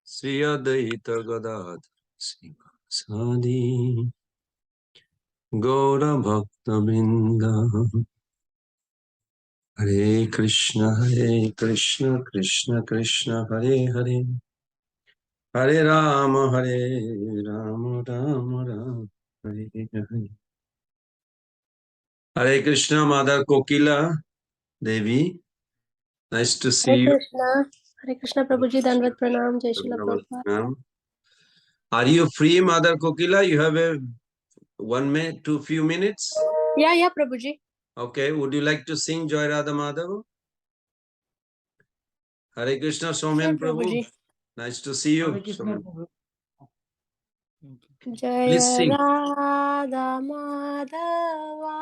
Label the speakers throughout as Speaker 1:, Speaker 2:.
Speaker 1: Sri Advaita Gadadhar Srivasadi Gaura Bhakta Vrinda Hare Krishna Krishna Krishna Hare Hare Hare Rama Rama Rama Hare Hare. Hare Krishna, Mother Kokila Devi. Nice to see you.
Speaker 2: Hare Krishna Prabhuji, Dandavat Pranam, Jai Srila Prabhupada.
Speaker 1: Are you free, Mother Kokila? You have a 1 minute, few minutes?
Speaker 2: Yeah, Prabhuji.
Speaker 1: Okay, would you like to sing Joy Radha Madhava? Hare Krishna, Somen Prabhu. Nice to see you.
Speaker 2: Jaya Radha Madhava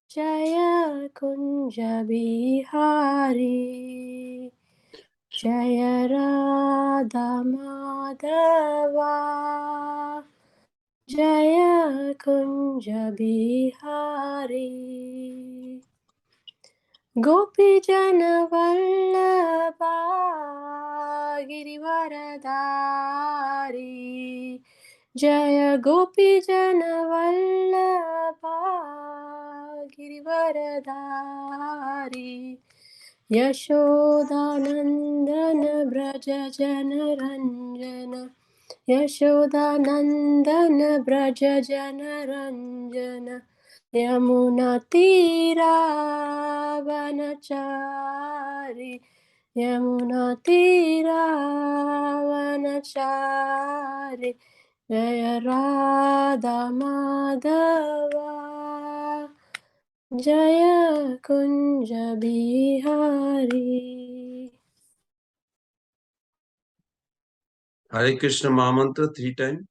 Speaker 2: Jaya Kunja Bihari Jaya Radha Madhava Jaya Kunja Bihari Gopi Jana Vallabha Girivaradari Jaya Gopi Jana Vallabha Girivaradari Yashodanandana Braja Jana Ranjana Yashodanandana Braja Jana Ranjana Yamuna Tira Vanachari Yamuna Tira Vanachari Jaya Radha Madhava Jaya Kunja Bihari.
Speaker 1: Hare Krishna Mahamantra 3 times.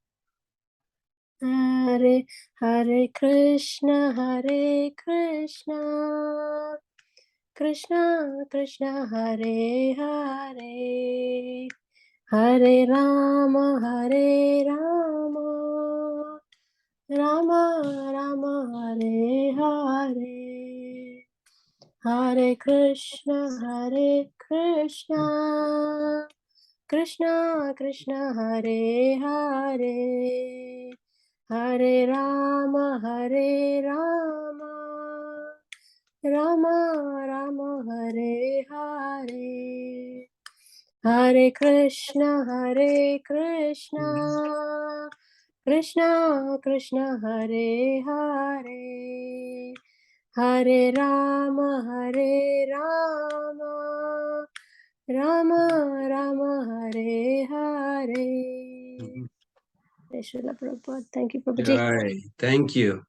Speaker 2: Hare Hare Krishna Hare Krishna Krishna Krishna Hare Hare Hare Rama Hare Rama Rama Rama Hare Hare Hare Krishna Krishna Krishna Hare Hare Hare Rama Rama Rama Hare Hare Hare Krishna Krishna Krishna Hare Hare Hare Rama Rama Rama Hare Hare. Jai Srila Prabhupada. Thank you, Prabhuji.
Speaker 1: Jai. Thank you.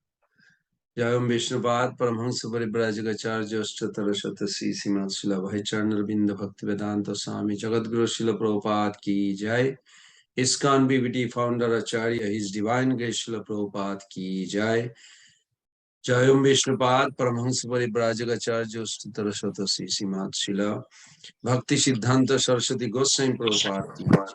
Speaker 1: Jayam Vishnupad Paramhansa Paribrajagacharya Ashtatara Shatasi Srimad Srila Bhaicharan Rabinda Bhaktivedanta Swami Jagadguru Srila Prabhupada ki Jai. ISKCON BBT founder Acharya, His Divine Grace Srila Prabhupada ki Jai. Jayam Vishnupad Paramhansa Paribrajagacharya Ashtatara Shatasi Srimad Srila Bhakti Siddhanta Saraswati Goswami Prabhupada ki Jai.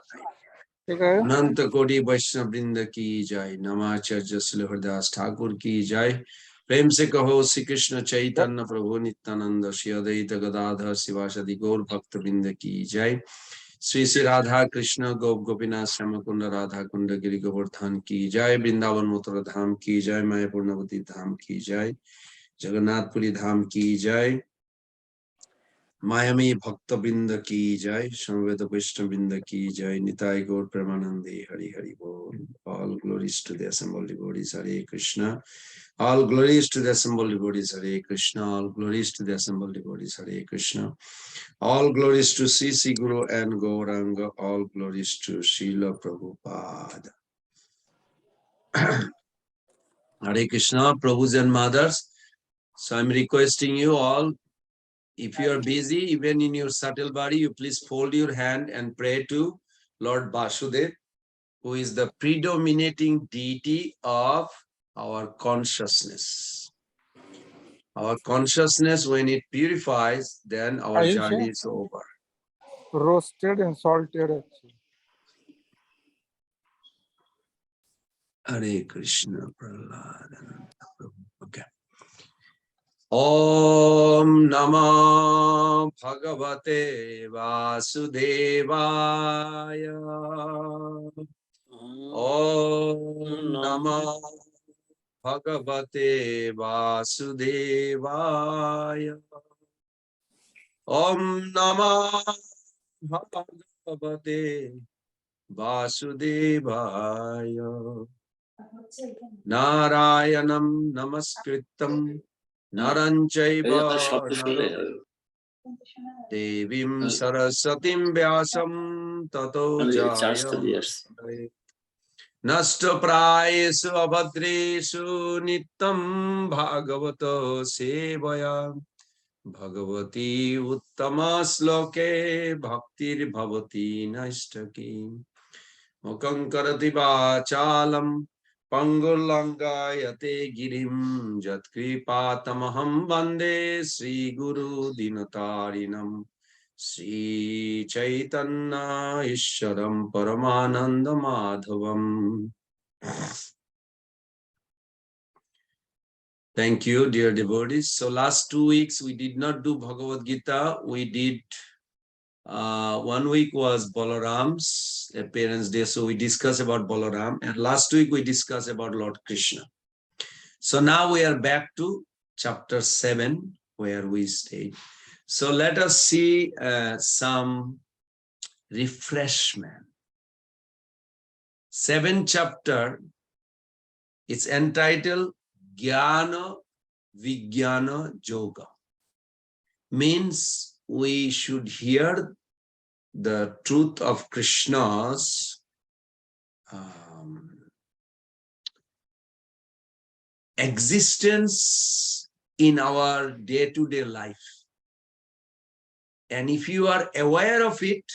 Speaker 1: अनंत कोटि वैष्णव वृंद की जय। नमाचार्य श्री हरिदास ठाकुर की जय। प्रेम से कहो श्री कृष्ण चैतन्य प्रभु नित्यानंद श्री अद्वैत गदाधर शिवासादि गौर भक्त वृंद की जय। श्री श्री राधा कृष्ण गोप गोपीनाथ श्याम कुंड राधा कुंड गिरि गोवर्धन की जय। वृंदावन मथुरा धाम की जय। मायापुर नवद्वीप धाम की जय। जगन्नाथपुरी धाम की जय। मायामी भक्त बिंद की जय। समवेत वैष्णव बिंद की जय। निताय गौर प्रेमानंदे हरि हरि बोल। All glories to the assembled devotees. Hare Krishna. All glories to the assembled devotees. Hare Krishna. All glories to the assembled devotees. Hare Krishna. All glories to Sri Guru and Gauranga. All glories to Srila Prabhupada. Hare Krishna, Prabhus and mothers. So I'm requesting you all, if you are busy, even in your subtle body, you please fold your hand and pray to Lord Vasudev, who is the predominating deity of our consciousness. Our consciousness, when it purifies, then our journey is over.
Speaker 3: Roasted and salted.
Speaker 1: Hare Krishna, Prahlad. Okay. Om Namah Bhagavate Vasudevaya. Om Namah Bhagavate Vasudevaya. Om Namah Bhagavate Vasudevaya. Narayanam Namaskritam Naranchaiva Naram Devim Sarasatim Vyasam Tato Jayam Nasta Prayesu Abhadresu Nitam Bhagavato Sevaya Bhagavati Uttama Sloke Bhaktir Bhavati Naistaki Mukam Karati Vachalam Pangulangayate Girim Jatkripatamaham Bande Sri Guru Dinatarinam Sri Chaitanya Isharam Paramananda Madhavam. Thank you, dear devotees. So last 2 weeks we did not do Bhagavad Gita. We did 1 week was Balaram's appearance day. So we discussed about Balaram. And last week we discussed about Lord Krishna. So now we are back to chapter 7 where we stayed. So let us see some refreshment. 7th chapter, it's entitled Jnana Vijnana Yoga. Means we should hear the truth of Krishna's existence in our day-to-day life. And if you are aware of it,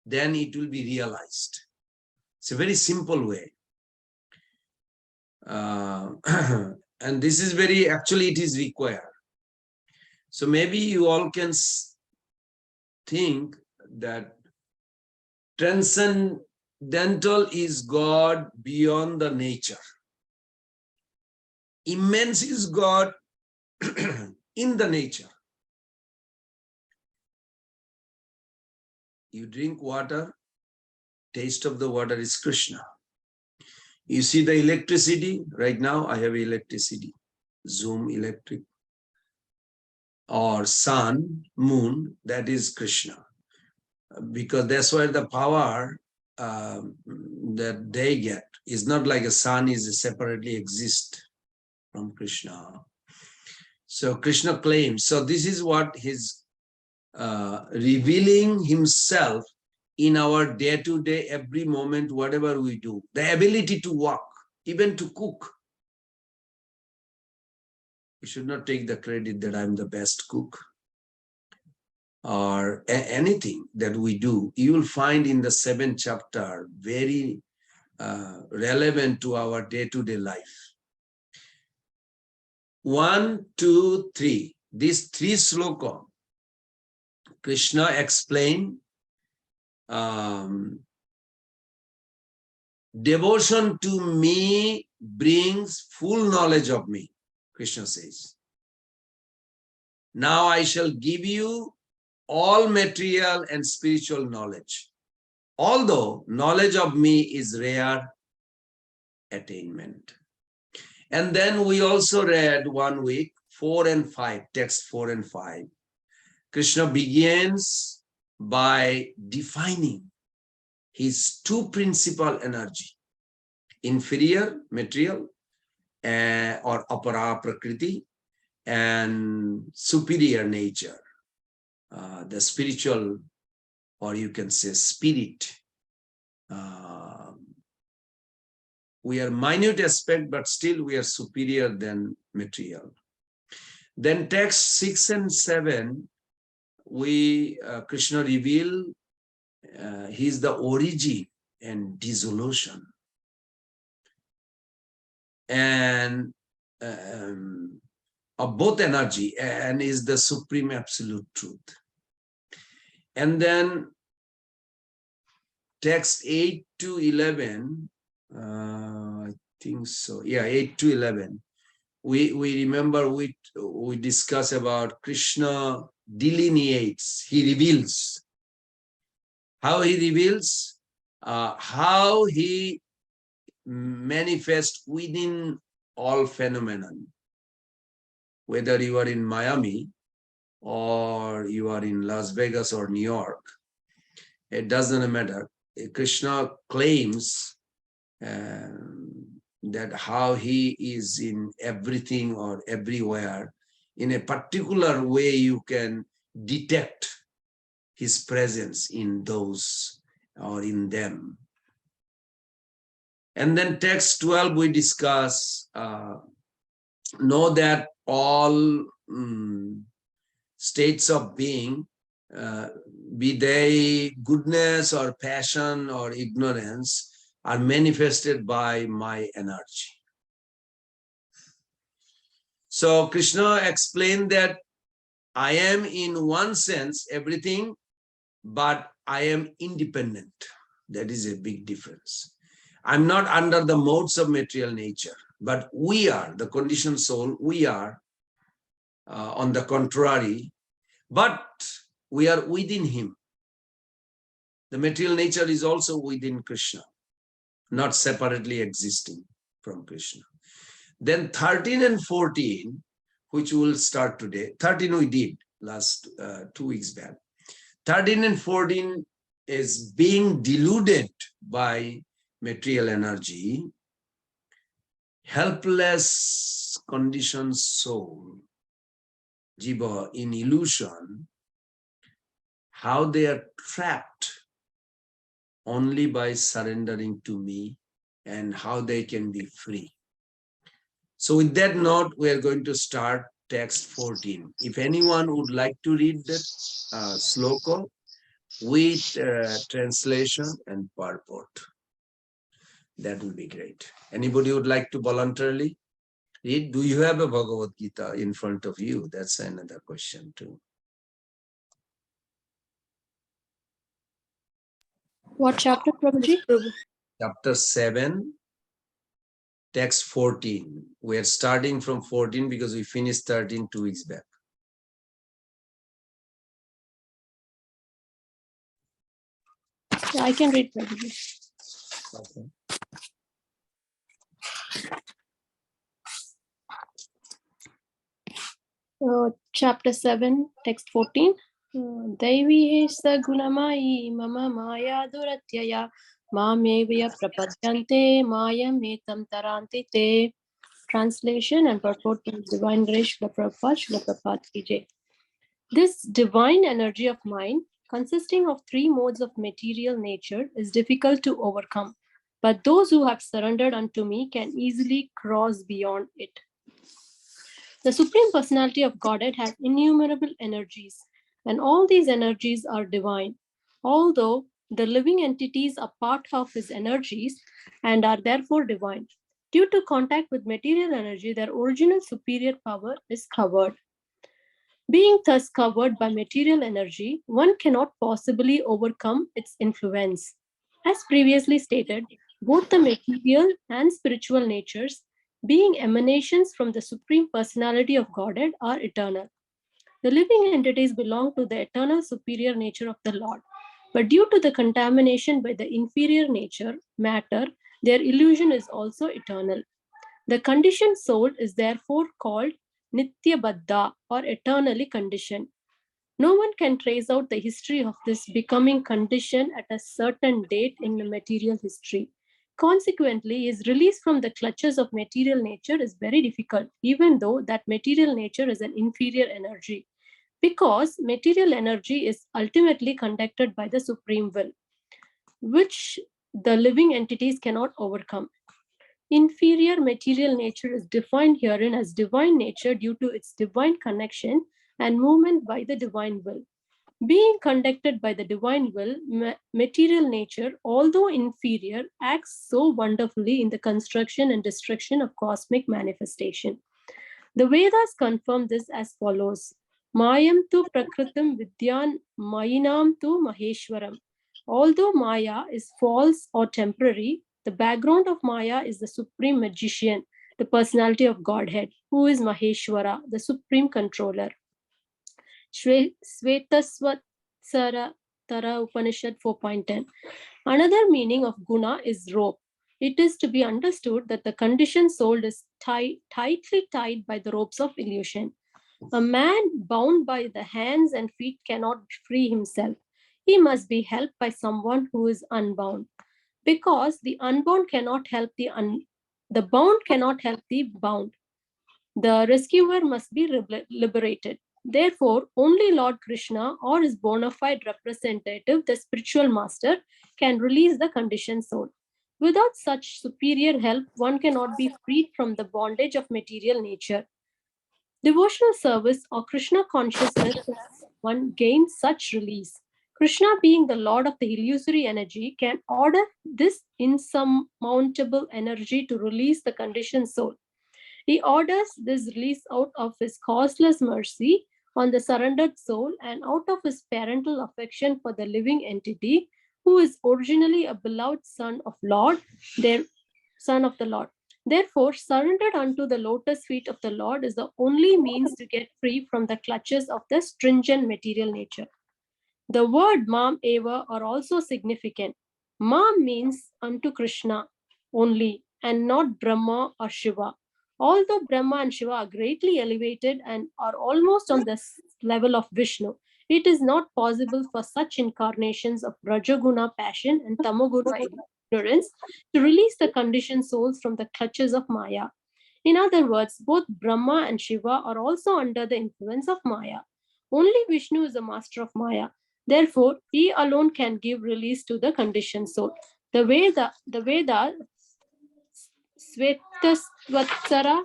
Speaker 1: then it will be realized. It's a very simple way. And this is actually it is required. So maybe you all can think that transcendental is God beyond the nature. Immense is God in the nature. You drink water, taste of the water is Krishna. You see the electricity, right now I have electricity, Zoom electric, or sun, moon, that is Krishna. Because that's why the power that they get is not like a sun is separately exist from Krishna. So Krishna claims, so this is what his revealing himself in our day-to-day, every moment, whatever we do, the ability to walk, even to cook. You should not take the credit that I'm the best cook or anything that we do. You will find in the 7th chapter very relevant to our day-to-day life. 1, 2, 3. These 3 sloka, Krishna explained devotion to me brings full knowledge of me, Krishna says. Now I shall give you all material and spiritual knowledge. Although knowledge of me is rare attainment. And then we also read 1 week, 4 and 5, text 4 and 5. Krishna begins by defining his 2 principal energy, inferior material or apara prakriti, and superior nature, the spiritual, or you can say spirit. We are minute aspect, but still we are superior than material. Then text 6 and 7, Krishna reveal he is the origin and dissolution, and of both energy, and is the supreme absolute truth. And then text 8 to 11, I think so. Yeah, 8 to 11. we remember we discuss about Krishna delineates, he reveals. How he reveals? How he manifests within all phenomenon. Whether you are in Miami or you are in Las Vegas or New York, it doesn't matter. Krishna claims that how he is in everything or everywhere. In a particular way, you can detect his presence in those or in them. And then text 12, we discuss, know that all states of being, be they goodness or passion or ignorance, are manifested by my energy. So Krishna explained that I am in one sense everything, but I am independent. That is a big difference. I'm not under the modes of material nature, but we are, the conditioned soul, we are on the contrary, but we are within him. The material nature is also within Krishna, not separately existing from Krishna. Then 13 and 14, which we will start today. 13 we did last 2 weeks back. 13 and 14 is being deluded by material energy, helpless conditioned soul, jiva, in illusion, how they are trapped only by surrendering to me and how they can be free. So with that note, we are going to start text 14. If anyone would like to read that sloka with translation and purport, that would be great. Anybody would like to voluntarily read? Do you have a Bhagavad Gita in front of you? That's another question too.
Speaker 2: What chapter, Prabhuji?
Speaker 1: Chapter 7, text 14. We are starting from 14 because we finished 13 2 weeks back.
Speaker 2: Yeah, I can read, Prabhuji.
Speaker 1: Okay.
Speaker 2: Chapter 7, text 14. Daivi sa gunamai mama maya duratyaya mamevya prapadyante mayam etam taranti te. Translation and purport to Divine Grace Srila Prabhupada ki jai. This divine energy of mind, consisting of 3 modes of material nature, is difficult to overcome, but those who have surrendered unto me can easily cross beyond it. The Supreme Personality of Godhead has innumerable energies, and all these energies are divine. Although the living entities are part of his energies and are therefore divine, due to contact with material energy, their original superior power is covered. Being thus covered by material energy, one cannot possibly overcome its influence. As previously stated, both the material and spiritual natures, being emanations from the Supreme Personality of Godhead, are eternal. The living entities belong to the eternal superior nature of the Lord, but due to the contamination by the inferior nature, matter, their illusion is also eternal. The conditioned soul is therefore called Nitya Baddha, or eternally conditioned. No one can trace out the history of this becoming conditioned at a certain date in the material history. Consequently, his release from the clutches of material nature is very difficult, even though that material nature is an inferior energy, because material energy is ultimately conducted by the supreme will, which the living entities cannot overcome. Inferior material nature is defined herein as divine nature due to its divine connection and movement by the divine will. Being conducted by the divine will, material nature, although inferior, acts so wonderfully in the construction and destruction of cosmic manifestation. The Vedas confirm this as follows. Mayam tu prakritam vidyan mayinam tu maheshwaram. Although Maya is false or temporary, the background of Maya is the supreme magician, the personality of Godhead, who is Maheshwara, the supreme controller. Svetasvatsara Tara Upanishad 4.10. Another meaning of guna is rope. It is to be understood that the conditioned soul is tightly tied by the ropes of illusion. A man bound by the hands and feet cannot free himself. He must be helped by someone who is unbound. Because the unbound cannot help the bound cannot help the bound. The rescuer must be liberated. Therefore, only Lord Krishna or his bona fide representative, the spiritual master, can release the conditioned soul. Without such superior help, one cannot be freed from the bondage of material nature. Devotional service or Krishna consciousness one gains such release. Krishna, being the Lord of the illusory energy, can order this insurmountable energy to release the conditioned soul. He orders this release out of his causeless mercy on the surrendered soul and out of his parental affection for the living entity who is originally a beloved son of Lord, their son of the Lord. Therefore, surrendered unto the lotus feet of the Lord is the only means to get free from the clutches of the stringent material nature. The word Mam Eva are also significant. Mam means unto Krishna only and not Brahma or Shiva. Although Brahma and Shiva are greatly elevated and are almost on the level of Vishnu, it is not possible for such incarnations of Rajaguna passion and Tamaguna ignorance to release the conditioned souls from the clutches of Maya. In other words, both Brahma and Shiva are also under the influence of Maya. Only Vishnu is the master of Maya. Therefore, he alone can give release to the conditioned soul. The Veda Svetasvatsara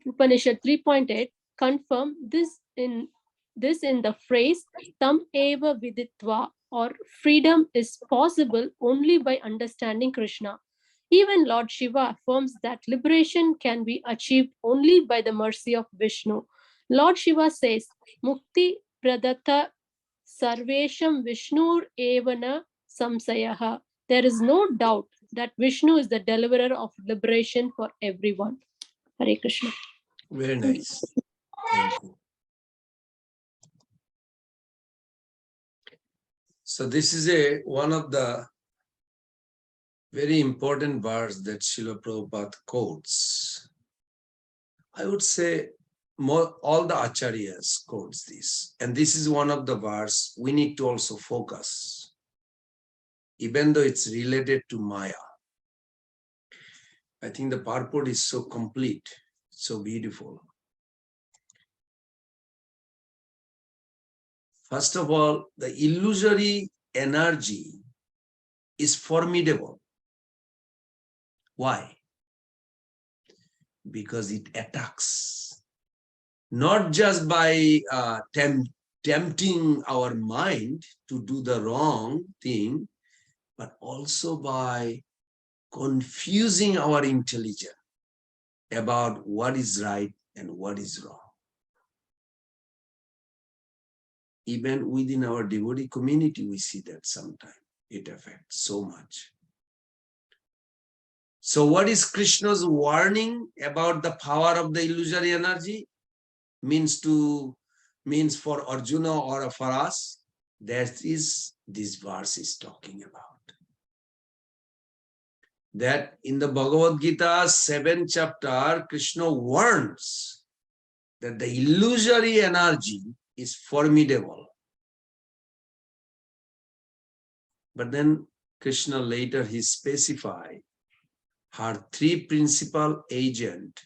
Speaker 2: Upanishad 3.8 confirm this in the phrase Tam eva viditva, or freedom is possible only by understanding Krishna. Even Lord Shiva affirms that liberation can be achieved only by the mercy of Vishnu. Lord Shiva says, Mukti pradata sarvesham Vishnur evana samsayaha. There is no doubt that Vishnu is the deliverer of liberation for everyone. Hare Krishna.
Speaker 1: Very nice. Thank you. So this is one of the very important verse that Srila Prabhupada quotes. I would say all the acharyas quotes this. And this is one of the verse we need to also focus, even though it's related to Maya. I think the purport is so complete, so beautiful. First of all, the illusory energy is formidable. Why? Because it attacks, not just by tempting our mind to do the wrong thing, but also by confusing our intelligence about what is right and what is wrong. Even within our devotee community, we see that sometimes it affects so much. So what is Krishna's warning about the power of the illusory energy? Means for Arjuna or for us? That is, this verse is talking about. That in the Bhagavad Gita 7th chapter, Krishna warns that the illusory energy is formidable. But then Krishna later he specified her three principal agent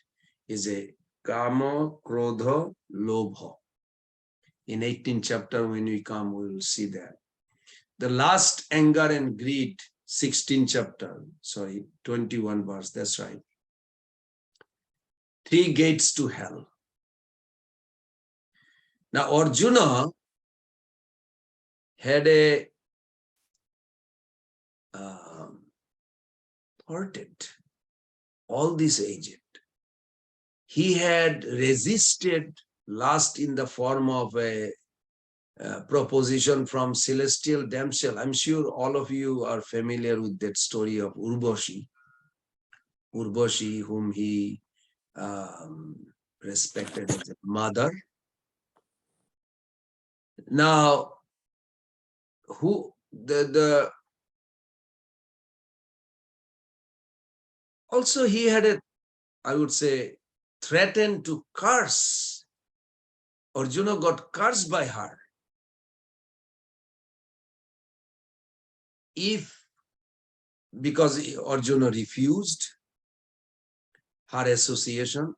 Speaker 1: is a Kama, Krodha, Lobha. In 18th chapter, when we come, we will see that. The last, anger and greed, 16th chapter, 21 verse, that's right. 3 gates to hell. Now, Arjuna had a thwarted all these agents. He had resisted last in the form of a proposition from celestial damsel. I'm sure all of you are familiar with that story of Urvashi. Urvashi, whom he respected as a mother. Now, also he had I would say, threatened to curse. Arjuna got cursed by her. Because Arjuna refused her association,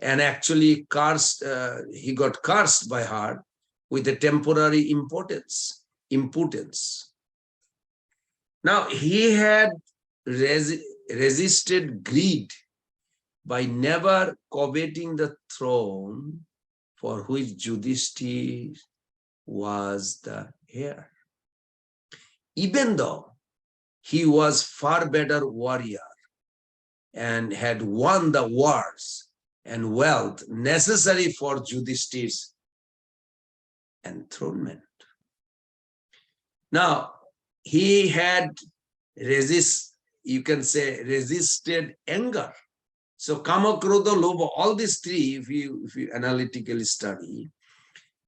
Speaker 1: and actually he got cursed by her with a temporary impotence. Now, he had resisted greed by never coveting the throne for which Yudhishthira was the heir. Even though he was far better warrior and had won the wars and wealth necessary for Yudhishthira's enthronement. Now, he had resisted anger. So Kama, Krodha, Lobha, all these three, if you analytically study,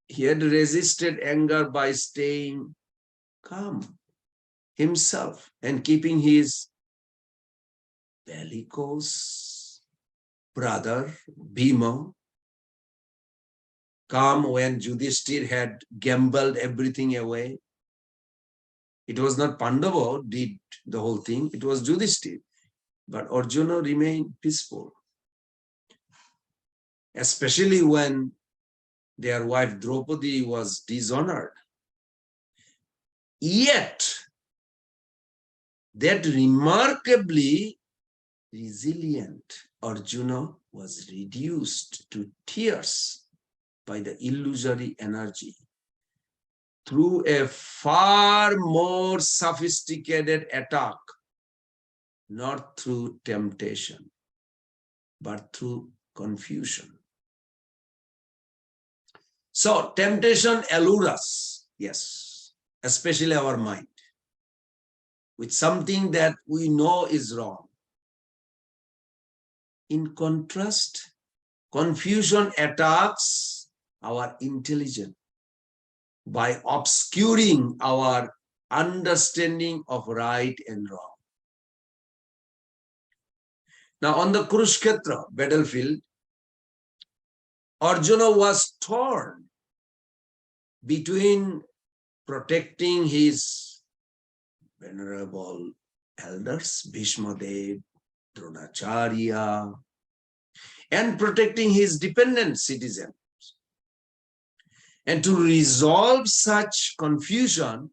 Speaker 1: he had resisted anger by staying calm himself and keeping his bellicose brother Bhima calm when Yudhishthira had gambled everything away. It was not Pandava did the whole thing, it was Yudhishthira. But Arjuna remained peaceful, especially when their wife Draupadi was dishonored. Yet, that remarkably resilient Arjuna was reduced to tears by the illusory energy through a far more sophisticated attack, not through temptation, but through confusion. So temptation allures us, yes, especially our mind, with something that we know is wrong. In contrast, confusion attacks our intelligence by obscuring our understanding of right and wrong. Now, on the Kurukshetra battlefield, Arjuna was torn between protecting his venerable elders, Bhishma Dev, Dronacharya, and protecting his dependent citizens. And to resolve such confusion,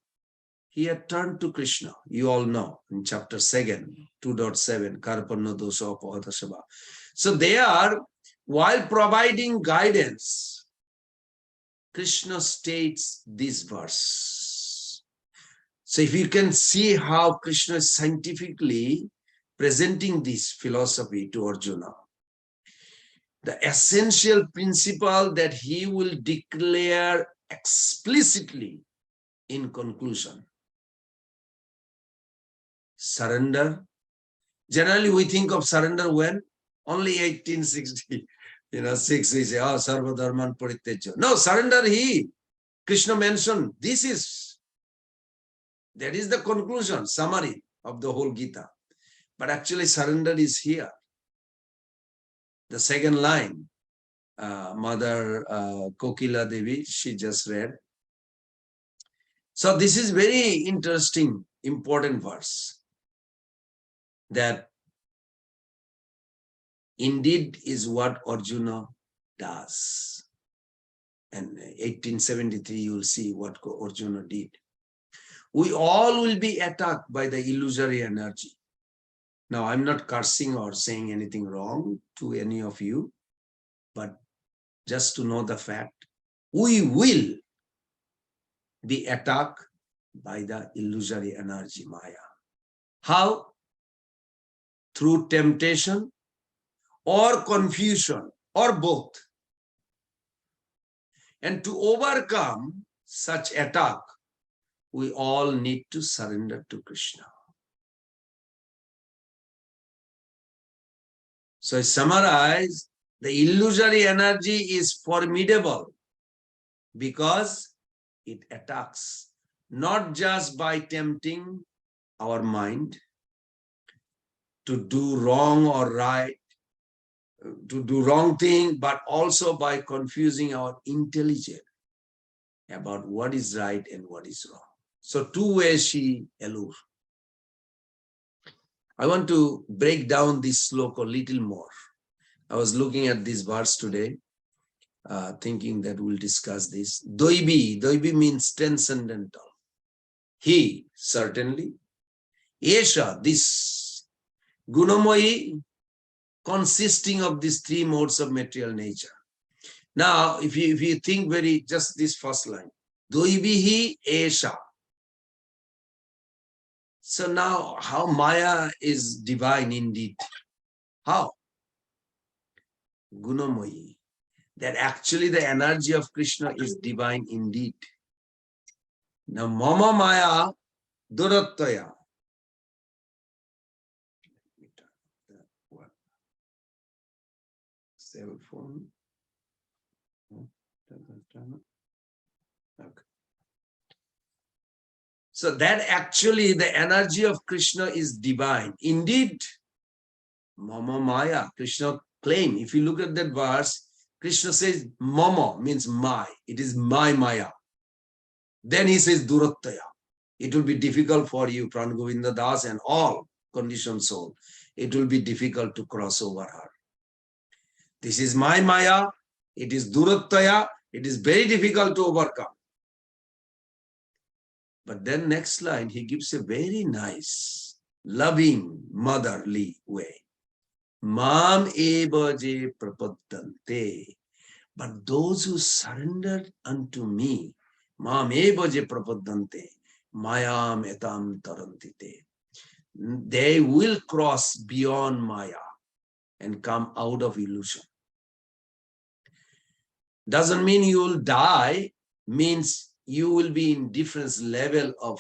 Speaker 1: he had turned to Krishna. You all know in chapter 2.7, Karpanna Dosha Apahata Sabha. So there, while providing guidance, Krishna states this verse. So if you can see how Krishna is scientifically presenting this philosophy to Arjuna, the essential principle that he will declare explicitly in conclusion. Surrender. Generally, we think of surrender when? Only 1860, 6, we say, oh, sarva dharman parityaja. No, surrender Krishna mentioned, that is the conclusion, summary of the whole Gita. But actually surrender is here. The second line, Mother Kokila Devi, she just read. So this is very interesting, important verse that indeed is what Arjuna does. And 1873, you will see what Arjuna did. We all will be attacked by the illusory energy. Now, I'm not cursing or saying anything wrong to any of you, but just to know the fact, we will be attacked by the illusory energy, Maya. How? Through temptation or confusion or both. And to overcome such attack, we all need to surrender to Krishna. So I summarize, the illusory energy is formidable because it attacks not just by tempting our mind to do wrong or right, to do wrong thing, but also by confusing our intelligence about what is right and what is wrong. So two ways she allures. I want to break down this sloka a little more. I was looking at this verse today, thinking that we'll discuss this. Doibi means transcendental. He, certainly. Esha, this Gunamoyi, consisting of these three modes of material nature. Now, if you think just this first line, Doibihi Esha. So now, how Maya is divine indeed? How? Gunamoyi. That actually the energy of Krishna is divine indeed. Now, Mama Maya Durattaya. Cell phone. Okay. So that actually the energy of Krishna is divine. Indeed, Mama Maya, Krishna claim. If you look at that verse, Krishna says Mama means my. It is my Maya. Then he says Durattaya. It will be difficult for you, Pran Govinda Das and all conditioned soul. It will be difficult to cross over her. This is my Maya. It is Durattaya. It is very difficult to overcome. But then next line, he gives a very nice, loving, motherly way. Mam eva je prapaddante. But those who surrendered unto me, mam eva je prapaddante, mayam etam tarantite. They will cross beyond Maya and come out of illusion. Doesn't mean you will die, means you will be in different level of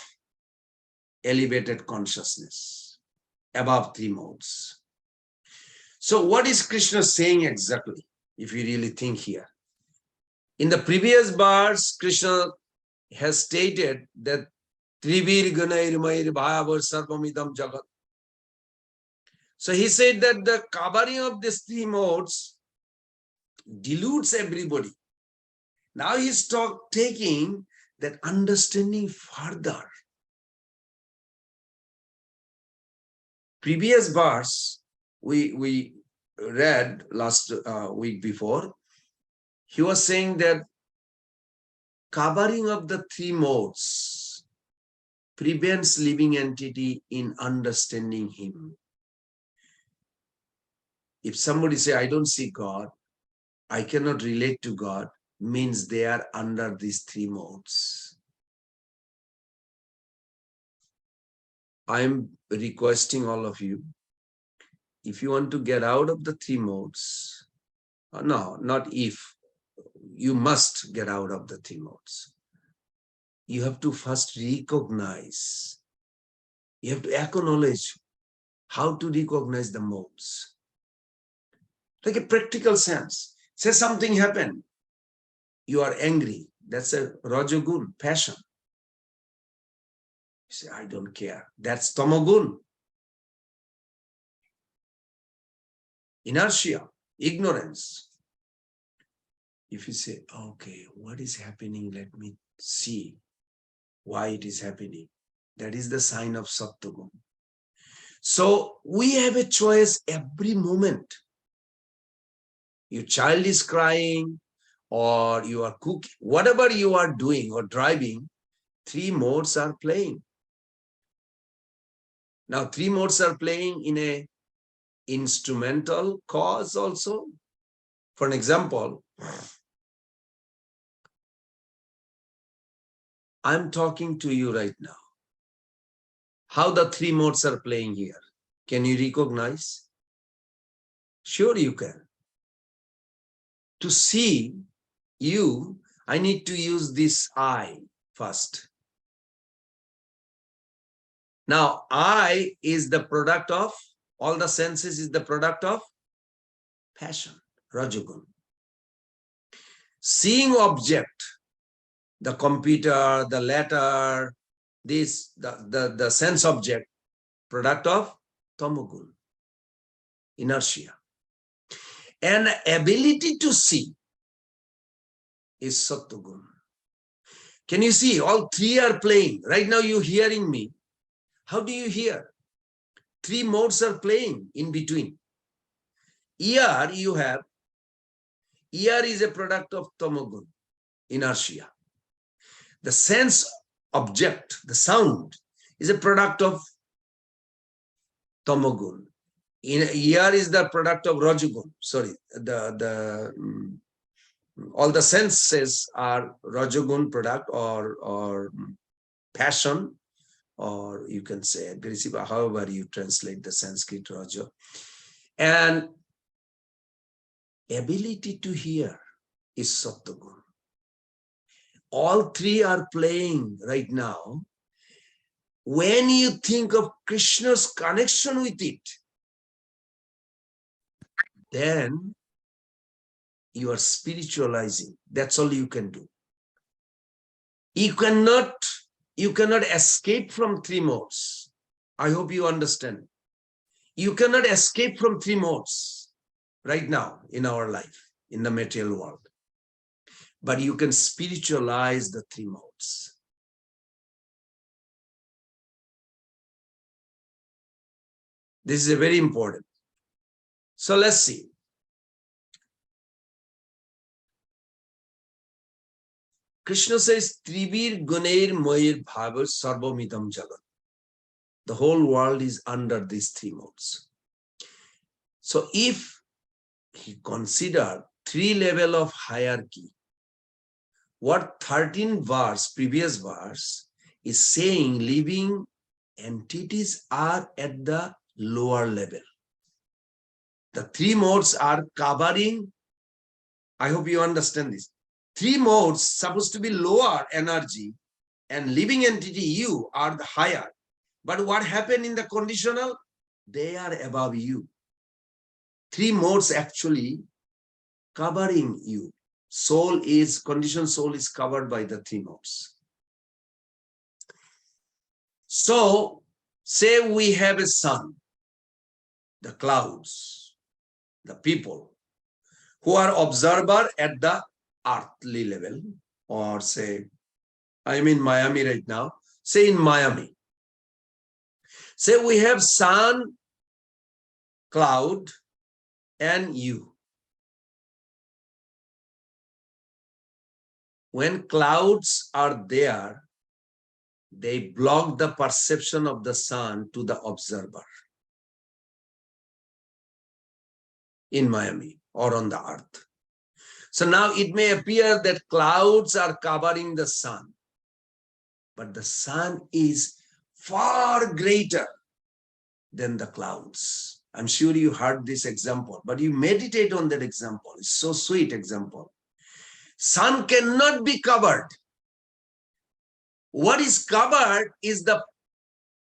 Speaker 1: elevated consciousness, above three modes. So what is Krishna saying exactly, if you really think here? In the previous verse, Krishna has stated that Trivir Ganair Mair Bhayavar Sarvamidam Jagat. So he said that the covering of these three modes dilutes everybody. Now he's taking that understanding further. Previous verse we read last week before, he was saying that covering of the three modes prevents living entity in understanding him. If somebody say, I don't see God, I cannot relate to God, means they are under these three modes. I'm requesting all of you, if you want to get out of the three modes, no, not if, you must get out of the three modes. You have to first recognize, you have to acknowledge how to recognize the modes. Like a practical sense. Say something happened, you are angry. That's a Rajagun, passion. You say, I don't care. That's Tamagun. Inertia, ignorance. If you say, okay, what is happening? Let me see why it is happening. That is the sign of Sattvagun. So we have a choice every moment. Your child is crying, or you are cooking, whatever you are doing or driving, three modes are playing. Now, three modes are playing in a instrumental cause also. For an example, I'm talking to you right now. How the three modes are playing here? Can you recognize? Sure you can. To see you, I need to use this eye first. Now, eye is the product of, all the senses is the product of passion, Rajagun. Seeing object, the computer, the letter, the sense object, product of Tamogun, inertia. And ability to see is Sattvagun. Can you see? All three are playing. Right now you're hearing me. How do you hear? Three modes are playing in between. Ear you have. Ear is a product of Tamogun, inertia. The sense object, the sound, is a product of Tamogun. Ear is the product of Rajagun. Sorry, all the senses are Rajagun product or passion, or you can say aggressive, however you translate the Sanskrit Raja. And ability to hear is Sattvagun. All three are playing right now. When you think of Krishna's connection with it, then you are spiritualizing. That's all you can do. You cannot escape from three modes. I hope you understand. You cannot escape from three modes right now in our life, in the material world. But you can spiritualize the three modes. This is very important. So let's see. Krishna says, Trivir Gunair Moir Bhavar Sarvamidam Jagat. The whole world is under these three modes. So if he considered three level of hierarchy, what 13 verse, previous verse, is saying living entities are at the lower level. The three modes are covering, I hope you understand this. Three modes supposed to be lower energy, and living entity you are the higher. But what happened in the conditional? They are above you. Three modes actually covering you. Conditioned soul is covered by the three modes. So say we have a sun, the clouds, the people who are observer at the earthly level, or say, I'm in Miami right now, say in Miami. Say we have sun, cloud, and you. When clouds are there, they block the perception of the sun to the observer in Miami or on the earth. So now it may appear that clouds are covering the sun, but the sun is far greater than the clouds. I'm sure you heard this example, but you meditate on that example. It's so sweet example. Sun cannot be covered. What is covered is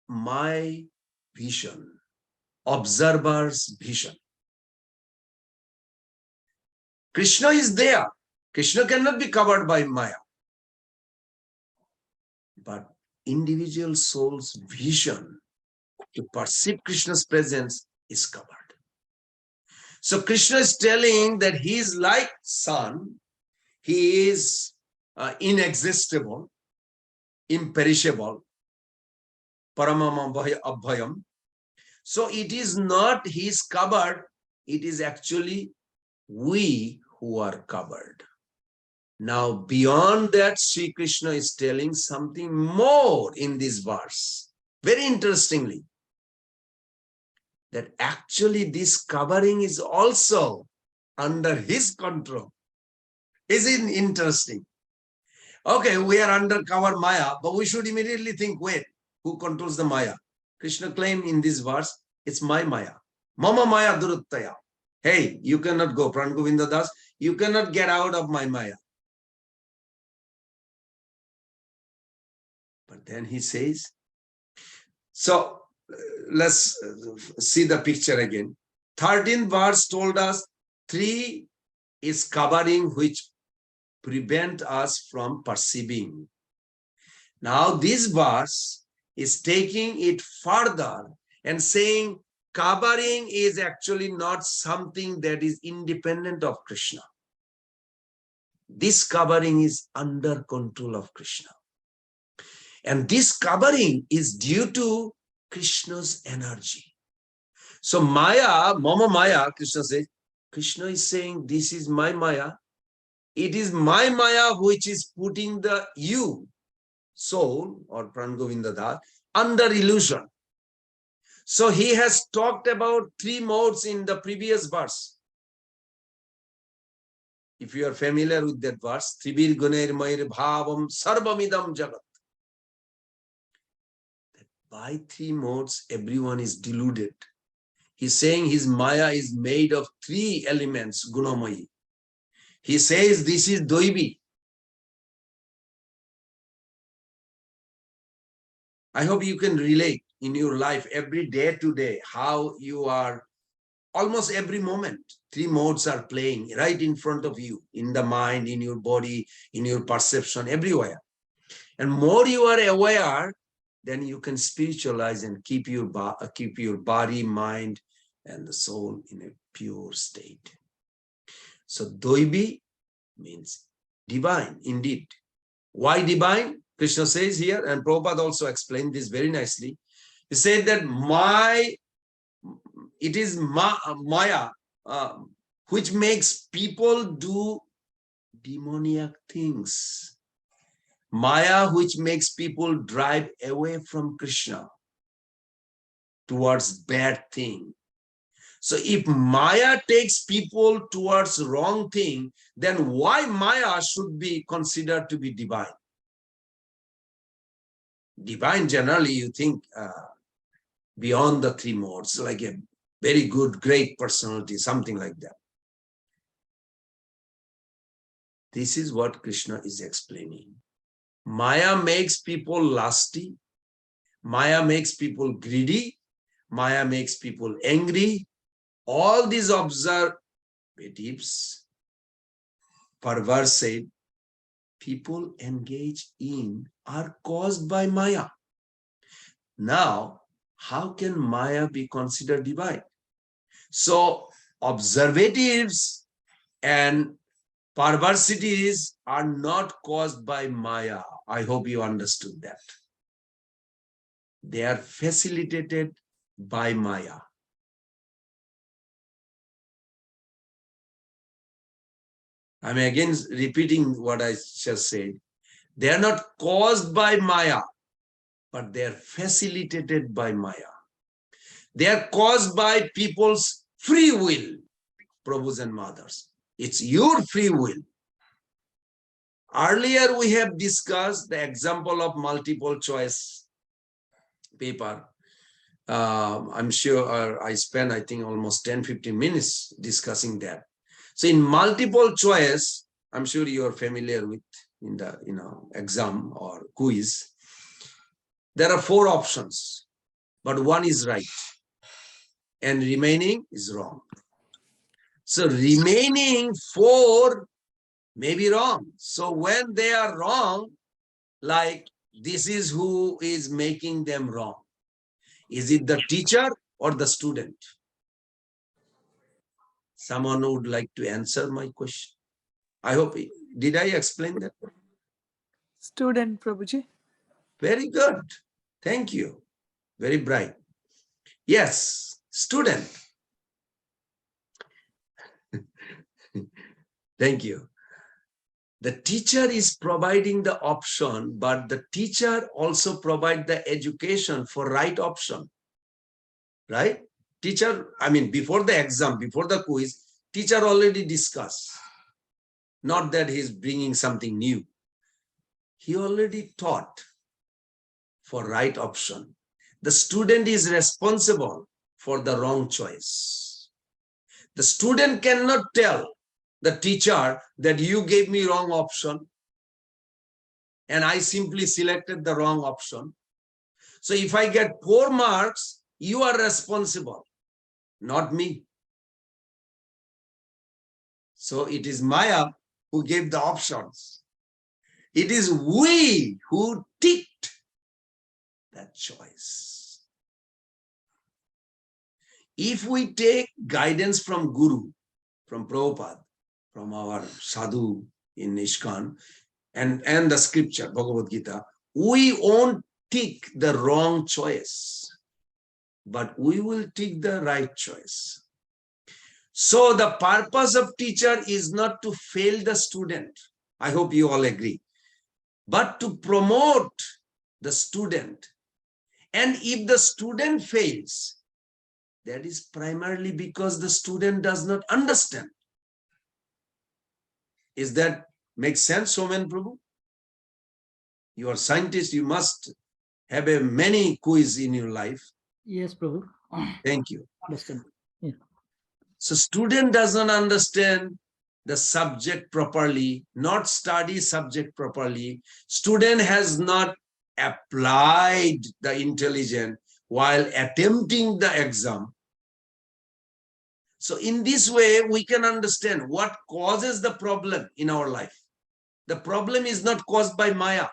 Speaker 1: my vision, observer's vision. Krishna is there. Krishna cannot be covered by Maya. But individual soul's vision to perceive Krishna's presence is covered. So Krishna is telling that he is like sun. He is inexhaustible, imperishable, paramam abhayam. So it is not he is covered, it is actually we who are covered. Now beyond that, Sri Krishna is telling something more in this verse. Very interestingly, that actually this covering is also under his control. Isn't it interesting? Okay, we are under cover Maya, but we should immediately think, wait, who controls the Maya? Krishna claimed in this verse, it's my Maya. Mama Maya Duruttaya. Hey, you cannot go, Pran Govinda Das, you cannot get out of my Maya. But then he says, so let's see the picture again. 13th verse told us three is covering which prevent us from perceiving. Now this verse is taking it further and saying covering is actually not something that is independent of Krishna. This covering is under control of Krishna. And this covering is due to Krishna's energy. So Maya, Mama Maya, Krishna says, Krishna is saying, this is my Maya. It is my Maya which is putting the you, soul or Prangovinda, under illusion. So he has talked about three modes in the previous verse. If you are familiar with that verse, Tribir Gunair Mair Bhavam Sarvamidam Jagat. By three modes, everyone is deluded. He's saying his Maya is made of three elements, Gunamayi. He says this is Doibi. I hope you can relate in your life every day to day how you are almost every moment. Three modes are playing right in front of you, in the mind, in your body, in your perception, everywhere. And more you are aware, then you can spiritualize and keep your body, mind, and the soul in a pure state. So Doibi means divine, indeed. Why divine? Krishna says here, and Prabhupada also explained this very nicely. He said that it is Maya which makes people do demoniac things. Maya which makes people drive away from Krishna towards bad thing. So if Maya takes people towards wrong thing, then why Maya should be considered to be divine? Divine generally you think beyond the three modes, like a very good, great personality, something like that. This is what Krishna is explaining. Maya makes people lusty. Maya makes people greedy. Maya makes people angry. All these observatives, perverse said, people engage in are caused by Maya. Now, how can Maya be considered divine? So, observatives and perversities are not caused by Maya. I hope you understood that. They are facilitated by Maya. I'm again repeating what I just said. They are not caused by Maya, but they are facilitated by Maya. They are caused by people's free will, Prabhus and mothers. It's your free will. Earlier, we have discussed the example of multiple choice paper. I'm sure I spent, I think, almost 10-15 minutes discussing that. So in multiple choice, I'm sure you're familiar with in the exam or quiz, there are 4 options, but one is right and remaining is wrong. So remaining 4 may be wrong. So when they are wrong, like this is who is making them wrong. Is it the teacher or the student? Someone would like to answer my question. I hope, did I explain that?
Speaker 4: Student, Prabhuji.
Speaker 1: Very good. Thank you. Very bright. Yes, student. Thank you. The teacher is providing the option, but the teacher also provides the education for right option. Right? Teacher, I mean, before the exam, before the quiz, teacher already discussed. Not that he's bringing something new. He already taught for right option. The student is responsible for the wrong choice. The student cannot tell the teacher that you gave me wrong option and I simply selected the wrong option. So if I get poor marks, you are responsible, not me. So it is Maya who gave the options. It is we who ticked that choice. If we take guidance from Guru, from Prabhupada, from our sadhu in ISKCON, and the scripture, Bhagavad Gita, we won't take the wrong choice, but we will take the right choice. So the purpose of teacher is not to fail the student. I hope you all agree, but to promote the student. And if the student fails, that is primarily because the student does not understand. Is that make sense, Somen Prabhu? You are scientist, you must have a many quiz in your life.
Speaker 5: Yes, Prabhu.
Speaker 1: Thank you.
Speaker 5: Understand. Yeah.
Speaker 1: So student does not understand the subject properly, not study subject properly. Student has not applied the intelligence while attempting the exam. So in this way, we can understand what causes the problem in our life. The problem is not caused by Maya.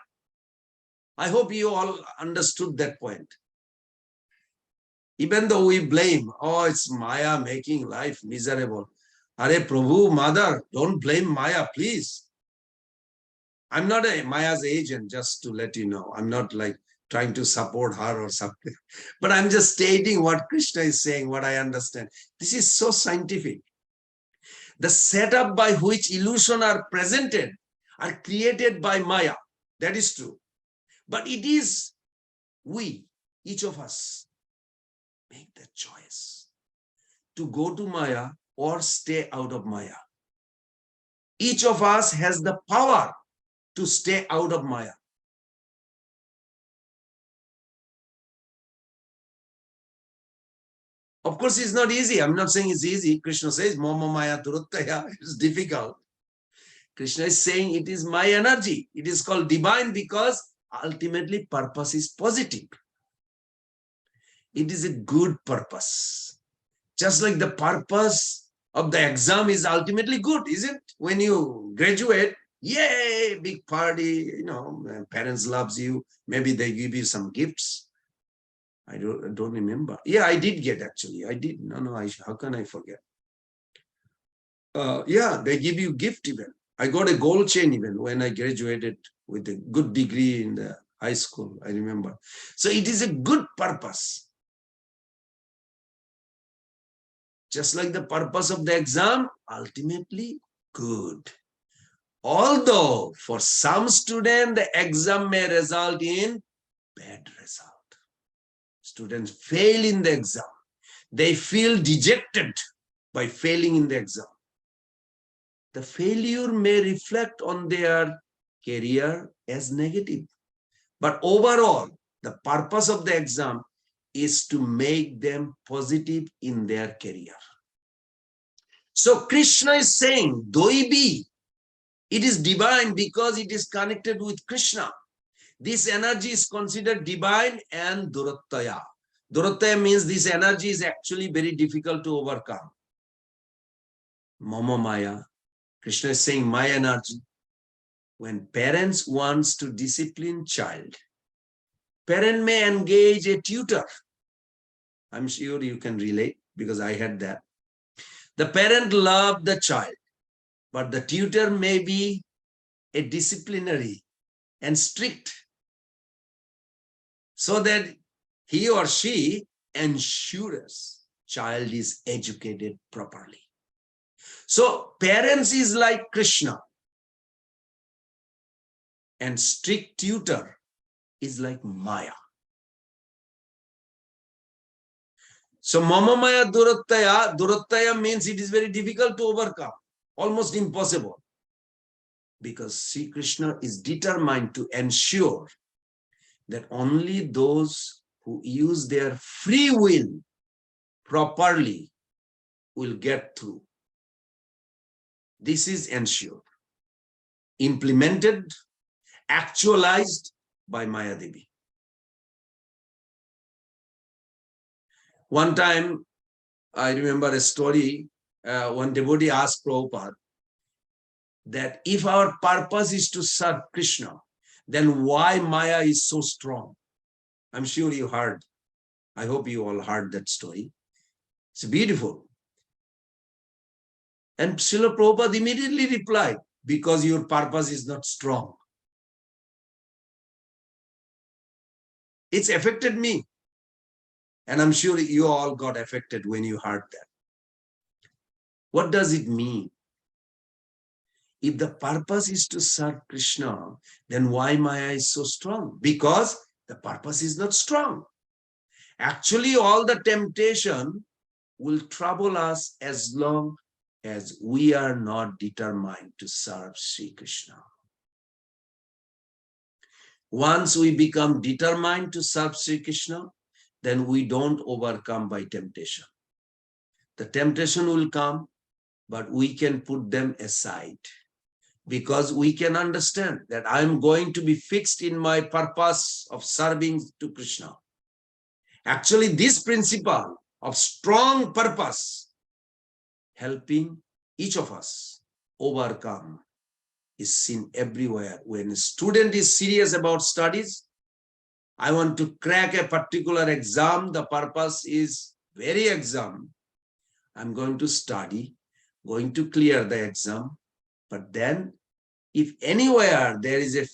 Speaker 1: I hope you all understood that point. Even though we blame, oh, it's Maya making life miserable. Are Prabhu, mother, don't blame Maya, please. I'm not a Maya's agent, just to let you know. I'm not like trying to support her or something. But I'm just stating what Krishna is saying, what I understand. This is so scientific. The setup by which illusion are presented are created by Maya. That is true. But it is we, each of us, make the choice to go to Maya or stay out of Maya. Each of us has the power to stay out of Maya. Of course, it's not easy. I'm not saying it's easy. Krishna says, Mama Maya Duruttaya. It's difficult. Krishna is saying it is my energy. It is called divine because ultimately purpose is positive. It is a good purpose. Just like the purpose of the exam is ultimately good, isn't it? When you graduate, yay, big party, you know, parents loves you. Maybe they give you some gifts. I don't remember. Yeah, I did get actually. I did. No, how can I forget? Yeah, they give you gift even. I got a gold chain even when I graduated with a good degree in the high school, I remember. So it is a good purpose. Just like the purpose of the exam, ultimately good. Although for some student, the exam may result in bad result. Students fail in the exam. They feel dejected by failing in the exam. The failure may reflect on their career as negative. But overall, the purpose of the exam is to make them positive in their career. So Krishna is saying, Doibi, it is divine because it is connected with Krishna. This energy is considered divine and Durattaya. Durattaya means this energy is actually very difficult to overcome. Mama Maya. Krishna is saying my energy. When parents wants to discipline child, parent may engage a tutor. I'm sure you can relate because I had that. The parent loved the child, but the tutor may be a disciplinary and strict so that he or she ensures child is educated properly. So parents is like Krishna and strict tutor is like Maya. So Mama Maya Durattaya, Durattaya means it is very difficult to overcome, almost impossible. Because Sri Krishna is determined to ensure that only those who use their free will properly will get through. This is ensured, implemented, actualized by Maya Devi. One time, I remember a story, one devotee asked Prabhupada, that if our purpose is to serve Krishna, then why Maya is so strong? I'm sure you heard. I hope you all heard that story. It's beautiful. And Srila Prabhupada immediately replied, because your purpose is not strong. It's affected me. And I'm sure you all got affected when you heard that. What does it mean? If the purpose is to serve Krishna, then why Maya is so strong? Because the purpose is not strong. Actually, all the temptation will trouble us as long as we are not determined to serve Sri Krishna. Once we become determined to serve Sri Krishna, then we don't overcome by temptation. The temptation will come, but we can put them aside because we can understand that I'm going to be fixed in my purpose of serving to Krishna. Actually, this principle of strong purpose, helping each of us overcome, is seen everywhere. When a student is serious about studies, I want to crack a particular exam, the purpose is very exam. I'm going to study, going to clear the exam. But then, if anywhere there is a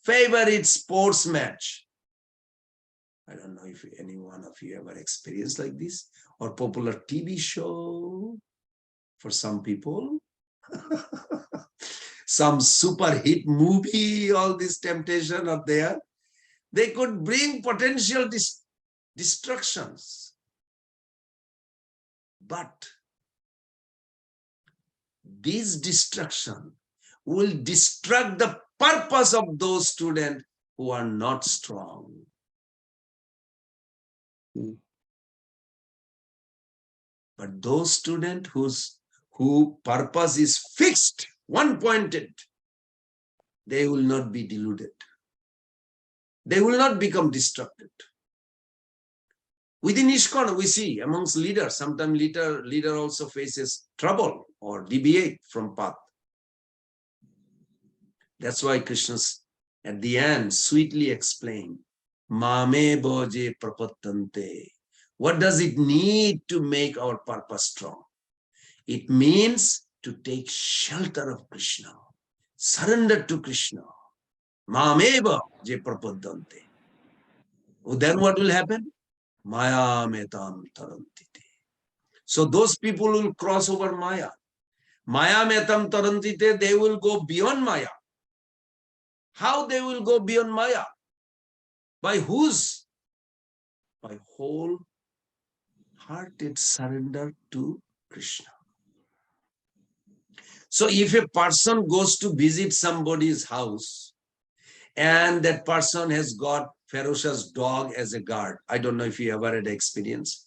Speaker 1: favorite sports match, I don't know if any one of you ever experienced like this, or popular TV show for some people, some super hit movie, all this temptation are there. They could bring potential destructions. But this destruction will destruct the purpose of those students who are not strong. But those students whose purpose is fixed, one-pointed, they will not be deluded. They will not become distracted. Within ISKCON, we see amongst leaders, sometimes leader also faces trouble or deviate from path. That's why Krishna's at the end sweetly explained, Mame boje prapattante. What does it need to make our purpose strong? It means to take shelter of Krishna, surrender to Krishna. Mameva je prapaddante. Then what will happen? Maya metam tarantite. So those people will cross over Maya. Maya metam tarantite, they will go beyond Maya. How they will go beyond Maya? By whose? By wholehearted surrender to Krishna. So if a person goes to visit somebody's house and that person has got ferocious dog as a guard, I don't know if you ever had experience.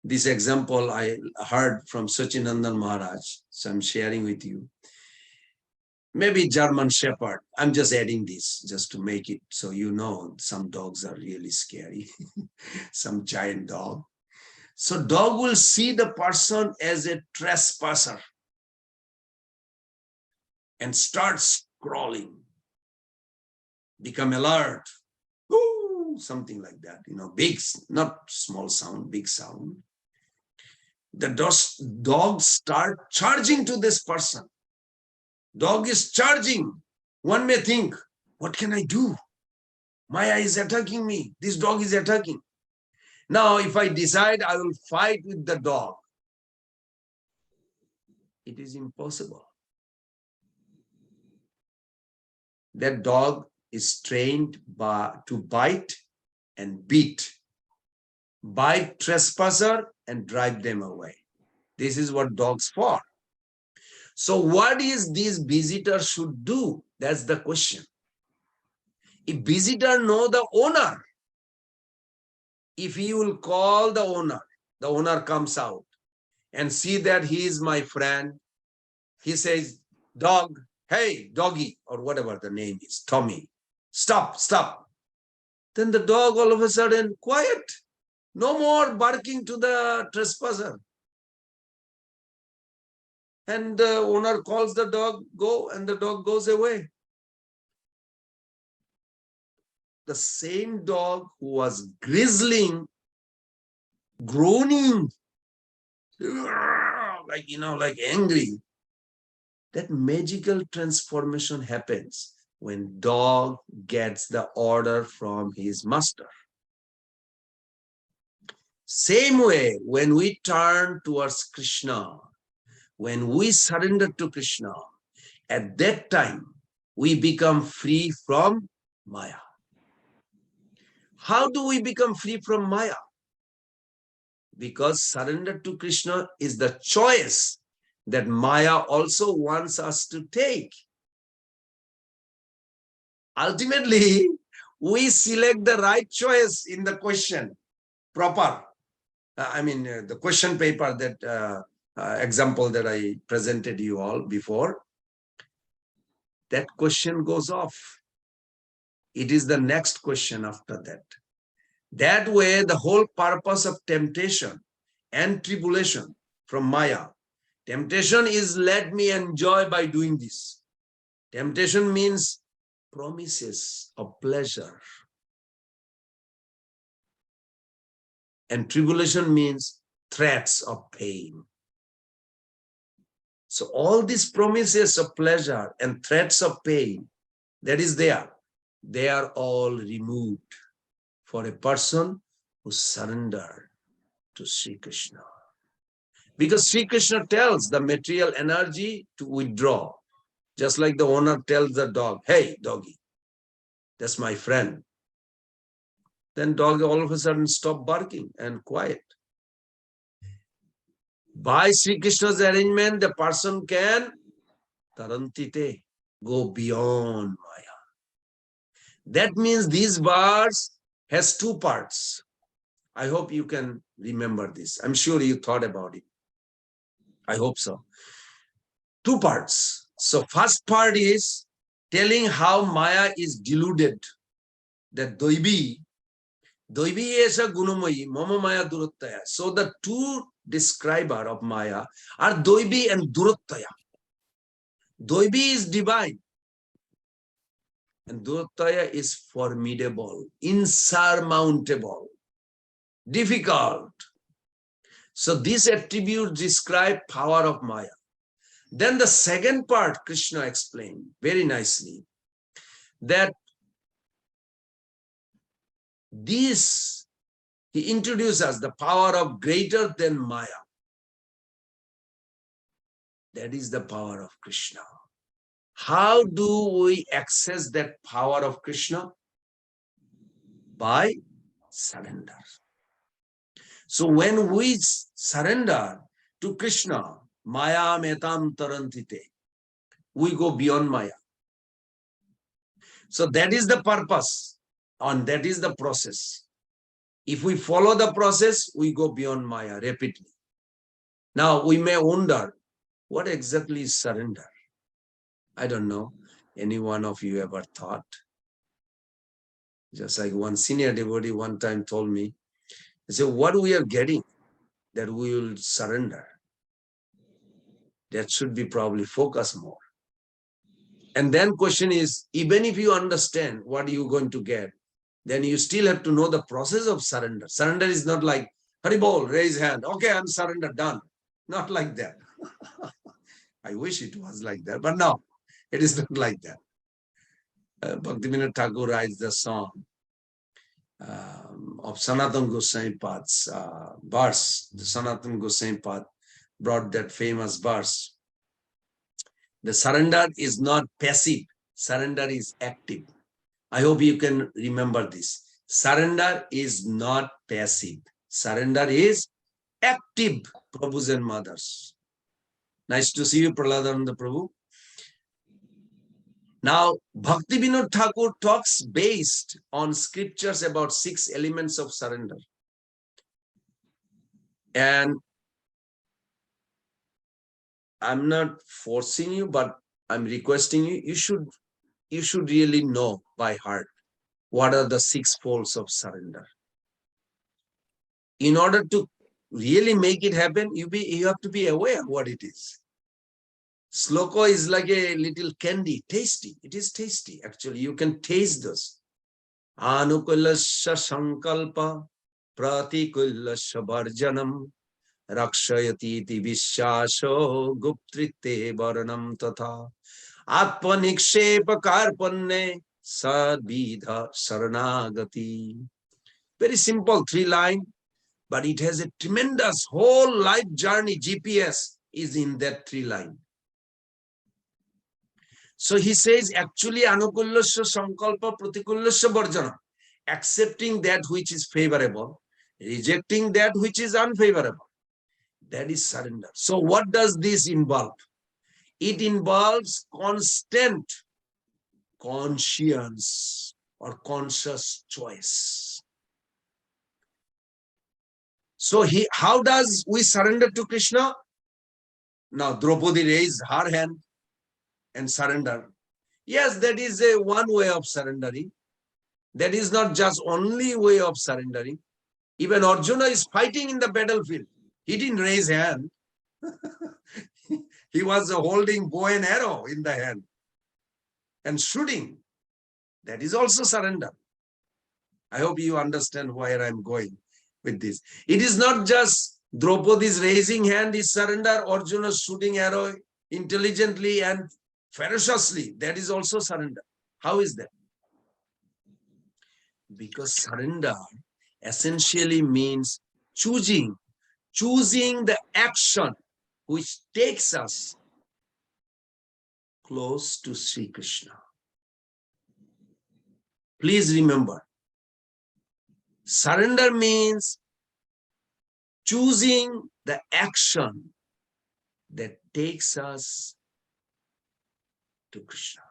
Speaker 1: This example I heard from Sachinandan Maharaj, so I'm sharing with you. Maybe German Shepherd. I'm just adding this just to make it so you know some dogs are really scary. Some giant dog. So dog will see the person as a trespasser and starts crawling, become alert, ooh, something like that, big, not small sound, big sound. The dogs start charging to this person. Dog is charging. One may think, what can I do? Maya is attacking me. This dog is attacking. Now, if I decide I will fight with the dog, it is impossible. That dog is trained to bite and beat. Bite trespasser and drive them away. This is what dogs for. So what is this visitor should do? That's the question. If visitor know the owner, if he will call the owner comes out and see that he is my friend. He says, dog, hey, doggy, or whatever the name is, Tommy, stop, stop. Then the dog all of a sudden, quiet. No more barking to the trespasser. And the owner calls the dog, go, and the dog goes away. The same dog who was grizzling, groaning, like, like angry. That magical transformation happens when dog gets the order from his master. Same way, when we turn towards Krishna, when we surrender to Krishna, at that time, we become free from Maya. How do we become free from Maya? Because surrender to Krishna is the choice that Maya also wants us to take. Ultimately, we select the right choice in the question, proper. The question paper, that example that I presented you all before, that question goes off. It is the next question after that. That way, the whole purpose of temptation and tribulation from Maya, temptation is let me enjoy by doing this. Temptation means promises of pleasure. And tribulation means threats of pain. So all these promises of pleasure and threats of pain that is there, they are all removed for a person who surrendered to Sri Krishna. Because Sri Krishna tells the material energy to withdraw, just like the owner tells the dog, hey, doggy, that's my friend. Then dog all of a sudden stop barking and quiet. By Sri Krishna's arrangement, the person can tarantite, go beyond Maya. That means these verse has two parts. I hope you can remember this. I'm sure you thought about it. I hope so. Two parts. So first part is telling how Maya is deluded. That Doibi esa gunumayi, mama Maya duruttaya. So the two describer of Maya are Doibi and Duruttaya. Doibi is divine. And Duruttaya is formidable, insurmountable, difficult. So these attributes describe power of Maya. Then the second part, Krishna explained very nicely that this, he introduces us the power of greater than Maya. That is the power of Krishna. How do we access that power of Krishna? By surrender. So when we surrender to Krishna, Maya metam tarantite, we go beyond Maya. So that is the purpose, and that is the process. If we follow the process, we go beyond Maya rapidly. Now we may wonder, what exactly is surrender? I don't know. Any one of you ever thought? Just like one senior devotee one time told me, he said, what we are getting that we will surrender, that should be probably focus more. And then question is, even if you understand what you're going to get, then you still have to know the process of surrender. Surrender is not like, Haribol, raise hand. Okay, I'm surrendered, done. Not like that. I wish it was like that, but no, it is not like that. Bhaktivinoda Thakur writes the song of Sanatana Goswami Pad's verse. The Sanatana Goswami Pad brought that famous verse. The surrender is not passive. Surrender is active. I hope you can remember this. Surrender is not passive. Surrender is active, Prabhus and mothers. Nice to see you, Prahladananda Prabhu. Now, Bhaktivinoda Thakur talks based on scriptures about 6 elements of surrender. And I'm not forcing you, but I'm requesting you, you should really know by heart what are the 6 folds of surrender. In order to really make it happen, you have to be aware what it is. Sloka is like a little candy, tasty. It is tasty, actually. You can taste this. Anukulasya sankalpa pratikulasya varjanam rakshayati iti vishyaso guptrite varanam tatha atpanikshepa karpanne sadvidha saranagati. Very simple 3 line, but it has a tremendous whole life journey. GPS is in that 3 line. So he says, actually, anukullasya sankalpa pratikullasya varjana, accepting that which is favorable, rejecting that which is unfavorable. That is surrender. So what does this involve? It involves constant conscience or conscious choice. So how does we surrender to Krishna? Now Draupadi raised her hand and surrender. Yes, that is a one way of surrendering. That is not just only way of surrendering. Even Arjuna is fighting in the battlefield. He didn't raise hand. He was holding bow and arrow in the hand and shooting. That is also surrender. I hope you understand where I'm going with this. It is not just Draupadi's raising hand is surrender, Arjuna shooting arrow intelligently and ferociously. That is also surrender. How is that? Because surrender essentially means choosing the action which takes us close to Sri Krishna. Please remember, surrender means choosing the action that takes us to Krishna.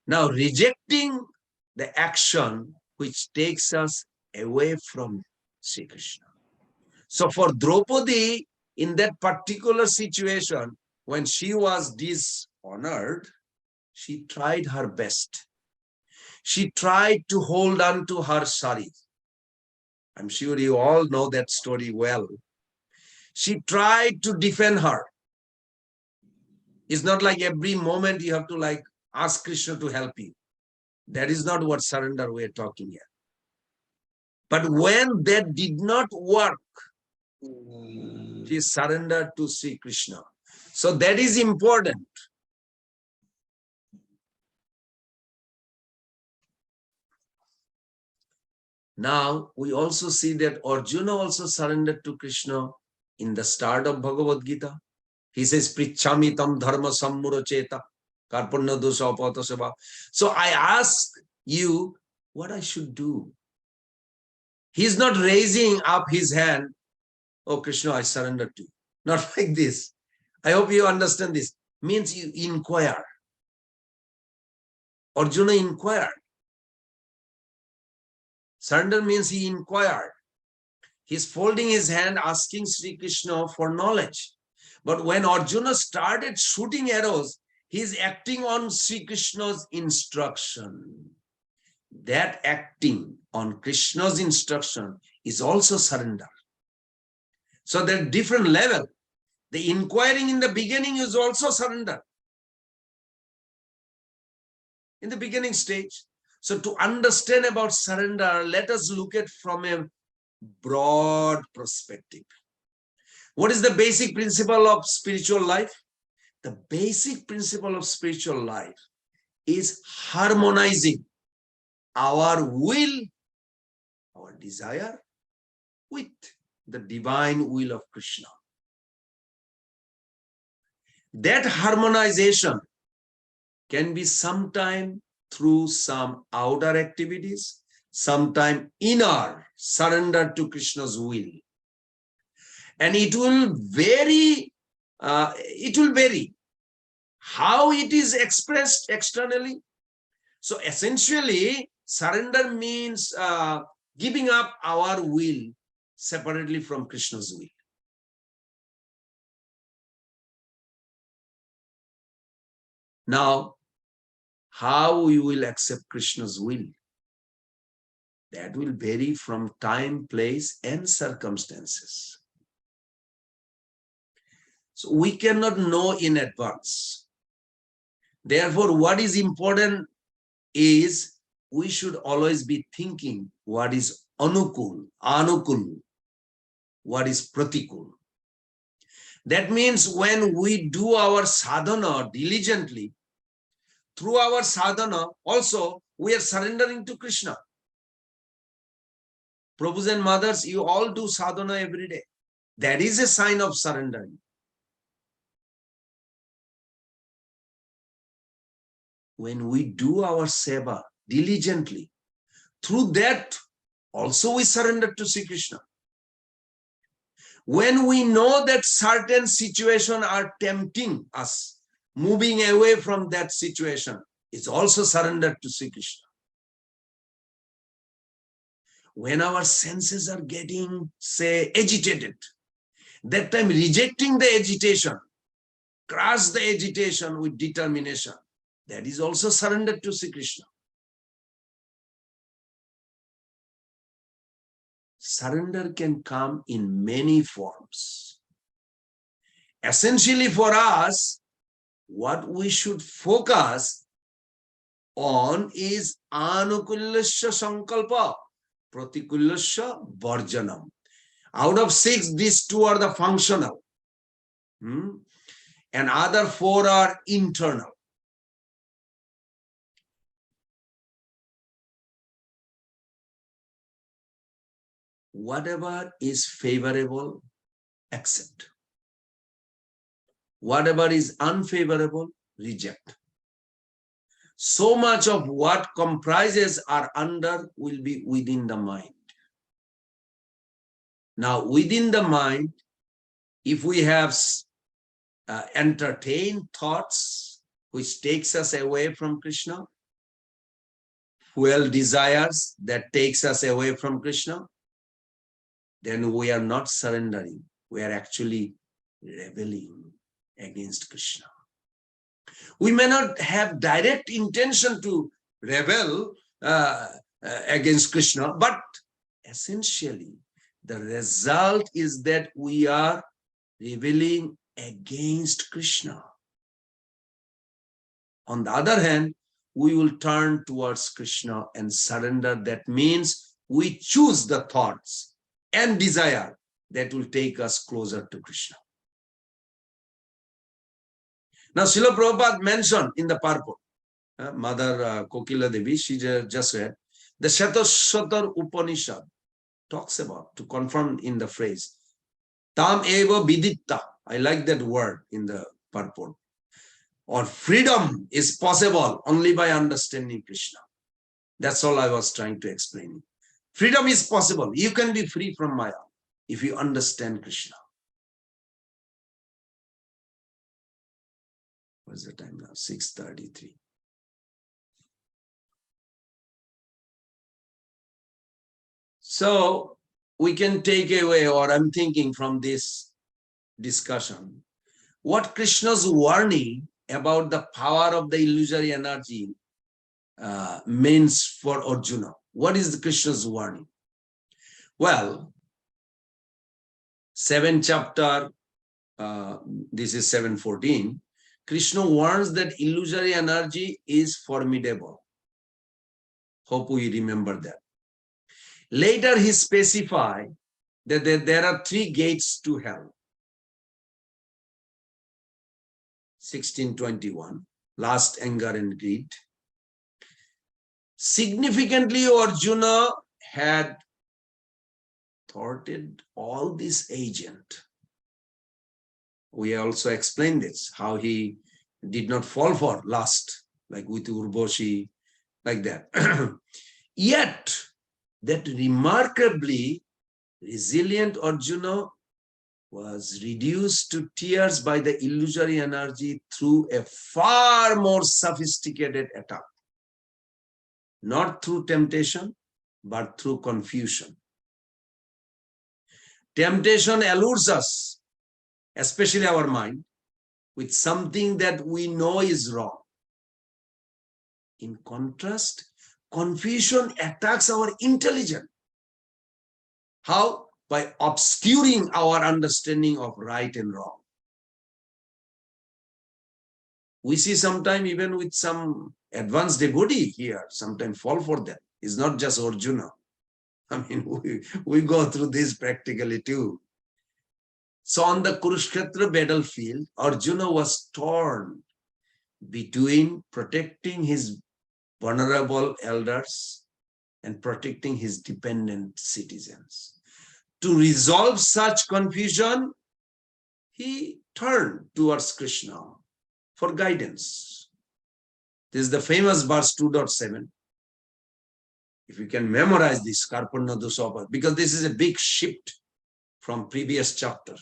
Speaker 1: Now, rejecting the action which takes us away from Sri Krishna. So for Draupadi, in that particular situation, when she was dishonored, she tried her best. She tried to hold on to her sari. I'm sure you all know that story well. She tried to defend her. It's not like every moment you have to ask Krishna to help you. That is not what surrender we're talking here. But when that did not work, she surrendered to Sri Krishna. So that is important. Now, we also see that Arjuna also surrendered to Krishna in the start of Bhagavad Gita. He says, Prichami tam dharma sammura cheta karpanna dosha apata seva. So I ask you what I should do. He's not raising up his hand, oh Krishna, I surrender to you. Not like this. I hope you understand this. Means you inquire. Arjuna inquired. Surrender means he inquired. He's folding his hand, asking Sri Krishna for knowledge. But when Arjuna started shooting arrows, he's acting on Sri Krishna's instruction. That acting on Krishna's instruction is also surrender. So there are different levels. The inquiring in the beginning is also surrender. In the beginning stage. So to understand about surrender, let us look at from a broad perspective. What is the basic principle of spiritual life? The basic principle of spiritual life is harmonizing our will, our desire with the divine will of Krishna. That harmonization can be sometime through some outer activities, sometime inner surrender to Krishna's will. And it will vary. How it is expressed externally. So essentially, surrender means giving up our will separately from Krishna's will. Now, how we will accept Krishna's will? That will vary from time, place, and circumstances. So we cannot know in advance. Therefore, what is important is we should always be thinking what is anukul, what is pratikul. That means when we do our sadhana diligently, through our sadhana also we are surrendering to Krishna. Prabhus and mothers, you all do sadhana every day. That is a sign of surrendering. When we do our seva diligently, through that also we surrender to Sri Krishna. When we know that certain situations are tempting us, moving away from that situation, it's also surrendered to Sri Krishna. When our senses are getting, say, agitated, that time rejecting the agitation, crush the agitation with determination, that is also surrendered to Sri Krishna. Surrender can come in many forms. Essentially for us, what we should focus on is anukullasya sankalpa, pratikullasya varjanam. Out of 6, these 2 are the functional. And other 4 are internal. Whatever is favorable, accept. Whatever is unfavorable, reject. So much of what comprises our under will be within the mind. Now, within the mind, if we have entertained thoughts which takes us away from Krishna, fuel desires that takes us away from Krishna, then we are not surrendering. We are actually rebelling against Krishna. We may not have direct intention to rebel against Krishna, but essentially the result is that we are rebelling against Krishna. On the other hand, we will turn towards Krishna and surrender. That means we choose the thoughts and desire that will take us closer to Krishna. Now, Srila Prabhupada mentioned in the purport, Mother Kokila Devi, she just read, the Shatashatar Upanishad talks about, to confirm in the phrase, Tam eva viditta. I like that word in the purport. Or freedom is possible only by understanding Krishna. That's all I was trying to explain. Freedom is possible. You can be free from Maya if you understand Krishna. What's the time now? 6:33. So we can take away, or I'm thinking from this discussion, what Krishna's warning about the power of the illusory energy means for Arjuna. What is the Krishna's warning? Well, 7th chapter, this is 7:14, Krishna warns that illusory energy is formidable. Hope we remember that. Later he specified that there are 3 gates to hell. 16:21, lust, anger, and greed. Significantly, Arjuna had thwarted all this agent. We also explained this, how he did not fall for lust, like with Urvashi, like that. Yet, that remarkably resilient Arjuna was reduced to tears by the illusory energy through a far more sophisticated attack. Not through temptation, but through confusion. Temptation allures us, especially our mind, with something that we know is wrong. In contrast, confusion attacks our intelligence. How? By obscuring our understanding of right and wrong. We see sometime even with some advanced devotee here, sometimes fall for that. It's not just Arjuna. I mean, we go through this practically too. So on the Kurukshetra battlefield, Arjuna was torn between protecting his vulnerable elders and protecting his dependent citizens. To resolve such confusion, he turned towards Krishna for guidance. This is the famous verse 2.7. If you can memorize this, Karpanna Dusapa, because this is a big shift from previous chapter.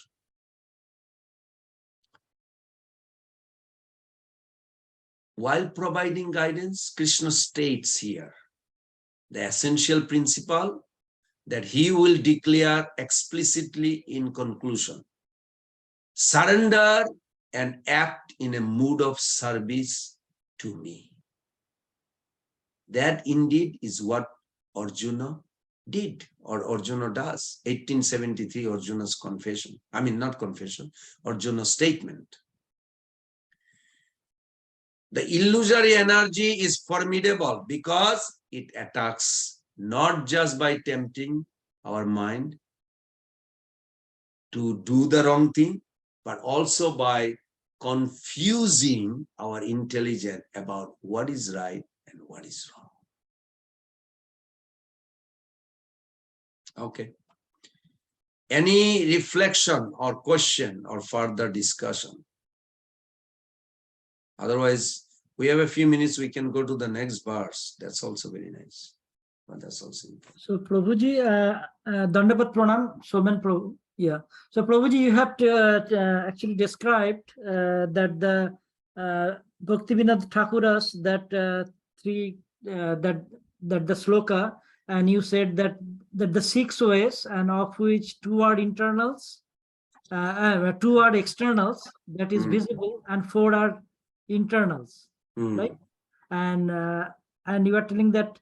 Speaker 1: While providing guidance, Krishna states here the essential principle that he will declare explicitly in conclusion. Surrender and act in a mood of service to me. That indeed is what Arjuna did, or Arjuna does. 1873, Arjuna's confession. I mean, not confession, Arjuna's statement. The illusory energy is formidable because it attacks not just by tempting our mind to do the wrong thing, but also by confusing our intelligence about what is right and what is wrong. Okay. Any reflection or question or further discussion? Otherwise, we have a few minutes, we can go to the next verse. That's also very nice. But that's also important.
Speaker 5: So Prabhuji, Dandapat Pranam, Soman Prabhu. Yeah. So Prabhuji, you have to, actually described that the Bhaktivinoda Thakura's that three that the sloka, and you said that the 6 ways, and of which 2 are internals, 2 are externals, that is visible, and 4 are internals, right? And you are telling that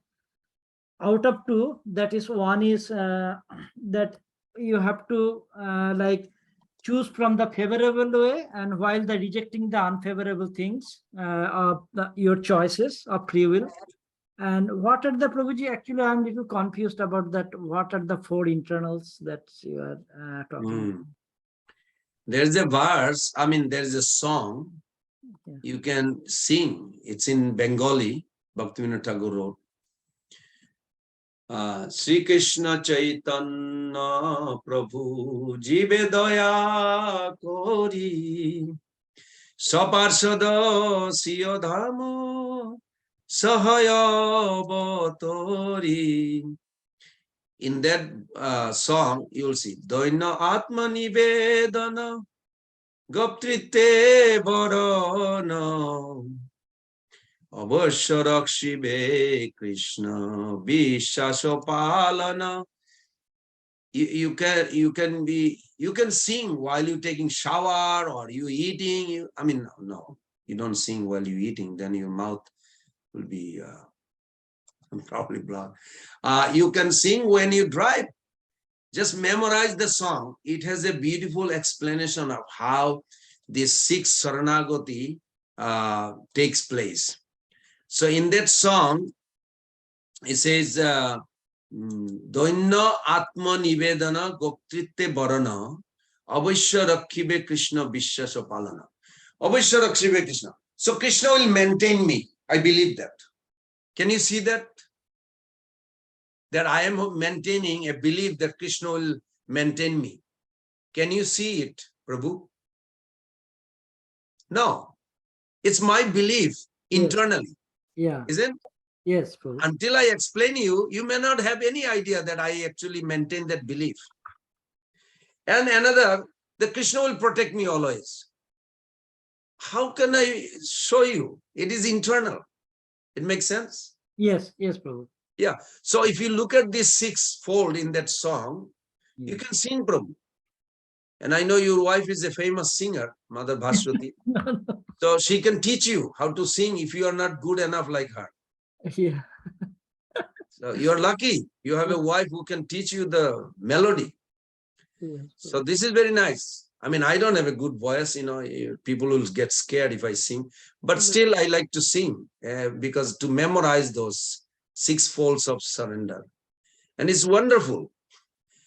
Speaker 5: out of 2, that is, 1 is that you have to like choose from the favorable way, and while the rejecting the unfavorable things of your choices of free will. And what are the, Prabhuji, actually I'm a little confused about that. What are the 4 internals that you are talking about?
Speaker 1: There's a verse, I mean, there's a song you can sing. It's in Bengali, Bhaktivinoda Thakur wrote. Sri Krishna Chaitanya Prabhu Jibe Daya Kori Saparsada Siyo Dharma Sahaya Batori. In that song, you'll see Doina Atma Nivedana Goptrite Varana Avashya Rakshibe Krishna Vishasya Palana. You can sing while you're taking shower or you eating. I mean, no, you don't sing while you're eating, then your mouth will be probably blocked. You can sing when you drive. Just memorize the song. It has a beautiful explanation of how this 6 Saranagati takes place. So in that song, it says, Doina Atma Nivedana Goptritte Varana Avashya Rakhibe Krishna Vishwasya Palana. Avashya Rakhibe Krishna. So Krishna will maintain me. I believe that. Can you see that? That I am maintaining a belief that Krishna will maintain me. Can you see it, Prabhu? No. It's my belief internally.
Speaker 5: Yeah.
Speaker 1: Isn't?
Speaker 5: Yes, Prabhu.
Speaker 1: Until I explain you, you may not have any idea that I actually maintain that belief. And another, that Krishna will protect me always. How can I show you? It is internal. It makes sense?
Speaker 5: Yes, yes, Prabhu.
Speaker 1: Yeah. So if you look at this 6-fold in that song, you can sing, Prabhu. And I know your wife is a famous singer, Mother Bhaswati. So she can teach you how to sing if you are not good enough like her.
Speaker 5: Yeah.
Speaker 1: So you're lucky. You have a wife who can teach you the melody.
Speaker 5: Yes,
Speaker 1: So this is very nice. I mean, I don't have a good voice, people will get scared if I sing, but still I like to sing because to memorize those 6 folds of surrender. And it's wonderful.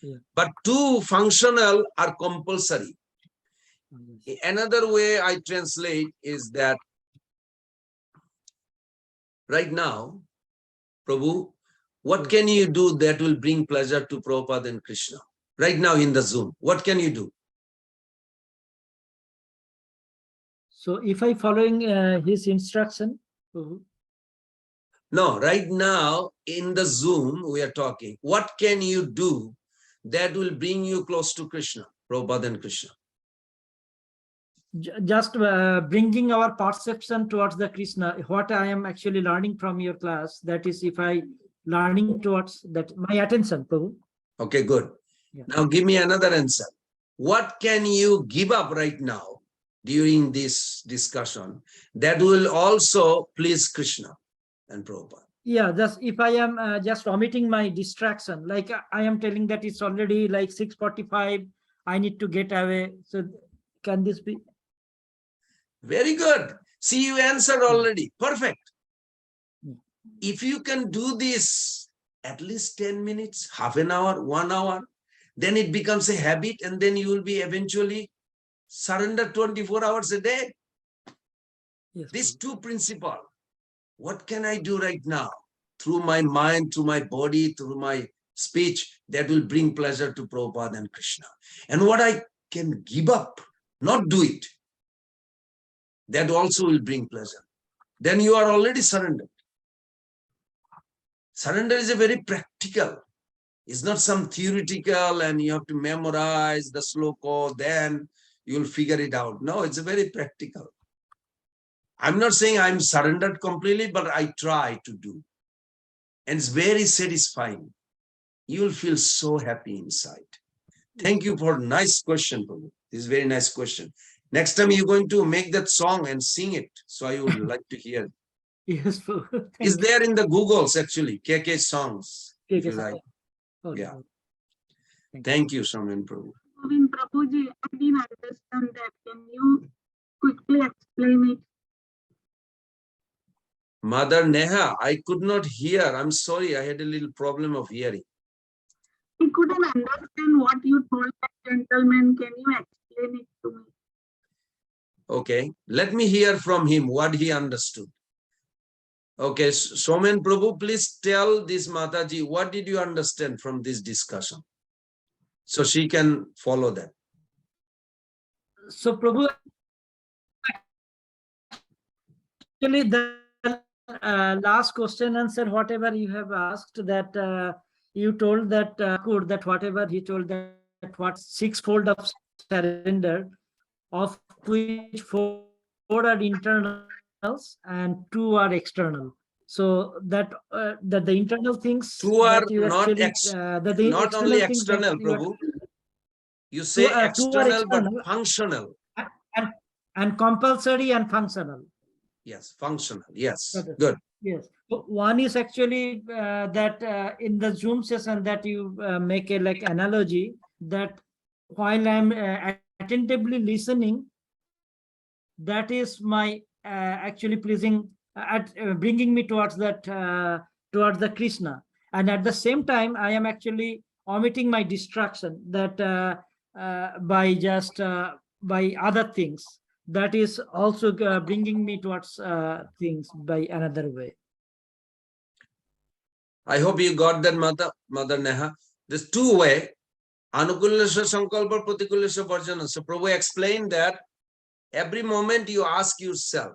Speaker 5: Yeah.
Speaker 1: But 2 functional are compulsory. Another way I translate is that right now, Prabhu, what can you do that will bring pleasure to Prabhupada and Krishna? Right now in the Zoom, what can you do?
Speaker 5: So if I following his instruction,
Speaker 1: No, right now in the Zoom we are talking. What can you do that will bring you close to Krishna, Prabhupada and Krishna?
Speaker 5: just bringing our perception towards the Krishna, what I am actually learning from your class, that is if I learning towards that, my attention, Prabhu.
Speaker 1: Okay, good.
Speaker 5: Yeah.
Speaker 1: Now give me another answer. What can you give up right now during this discussion that will also please Krishna and Prabhupada?
Speaker 5: Yeah, just if I am just omitting my distraction, like I am telling that it's already like 6:45, I need to get away. So can this be?
Speaker 1: Very good. See, you answered already. Perfect. If you can do this at least 10 minutes, half an hour, 1 hour, then it becomes a habit, and then you will be eventually surrender 24 hours a day.
Speaker 5: Yes,
Speaker 1: These
Speaker 5: Prabhu.
Speaker 1: 2 principles. What can I do right now? Through my mind, through my body, through my speech, that will bring pleasure to Prabhupada and Krishna. And what I can give up, not do it, that also will bring pleasure. Then you are already surrendered. Surrender is a very practical. It's not some theoretical and you have to memorize the sloka, then you'll figure it out. No, it's a very practical. I'm not saying I'm surrendered completely, but I try to do. And it's very satisfying. You'll feel so happy inside. Thank you for nice question, Prabhu. This is very nice question. Next time you're going to make that song and sing it. So I would like to hear.
Speaker 5: Yes, Prabhu.
Speaker 1: It's there in the Googles actually, KK songs. If you
Speaker 5: Yes,
Speaker 1: like.
Speaker 5: okay.
Speaker 1: Yeah. Thank you, Saman Prabhu.
Speaker 6: Prabhuji, I didn't understand that. Can you quickly explain it?
Speaker 1: Mother Neha, I could not hear. I'm sorry, I had a little problem of hearing.
Speaker 6: I couldn't understand what you told that gentleman. Can you explain it to me?
Speaker 1: Okay, let me hear from him what he understood. Okay, Somen Prabhu, please tell this Mataji, what did you understand from this discussion? So she can follow that.
Speaker 5: So Prabhu, actually the last question answer, whatever you have asked, that you told that that whatever he told that what 6-fold of surrender, of which 4 are internals and 2 are external. So that that the internal things
Speaker 1: 2 are
Speaker 5: that you
Speaker 1: not
Speaker 5: actually that the
Speaker 1: not only
Speaker 5: external things that
Speaker 1: external,
Speaker 5: you are,
Speaker 1: Prabhu. You say
Speaker 5: 2 are
Speaker 1: external, but
Speaker 5: external
Speaker 1: functional.
Speaker 5: and compulsory and functional.
Speaker 1: Yes, functional. Yes,
Speaker 5: Okay.
Speaker 1: good.
Speaker 5: Yes. So one is actually that in the Zoom session that you make a like analogy that while I'm attentively listening, that is my actually pleasing at bringing me towards that towards the Krishna, and at the same time I am actually omitting my distraction that by just by other things, that is also bringing me towards things by another way.
Speaker 1: I hope you got that, Mother Neha. There's 2 ways. Anukulasya Sankalpa, Pratikulasya Varjana. So Prabhu explained that every moment you ask yourself,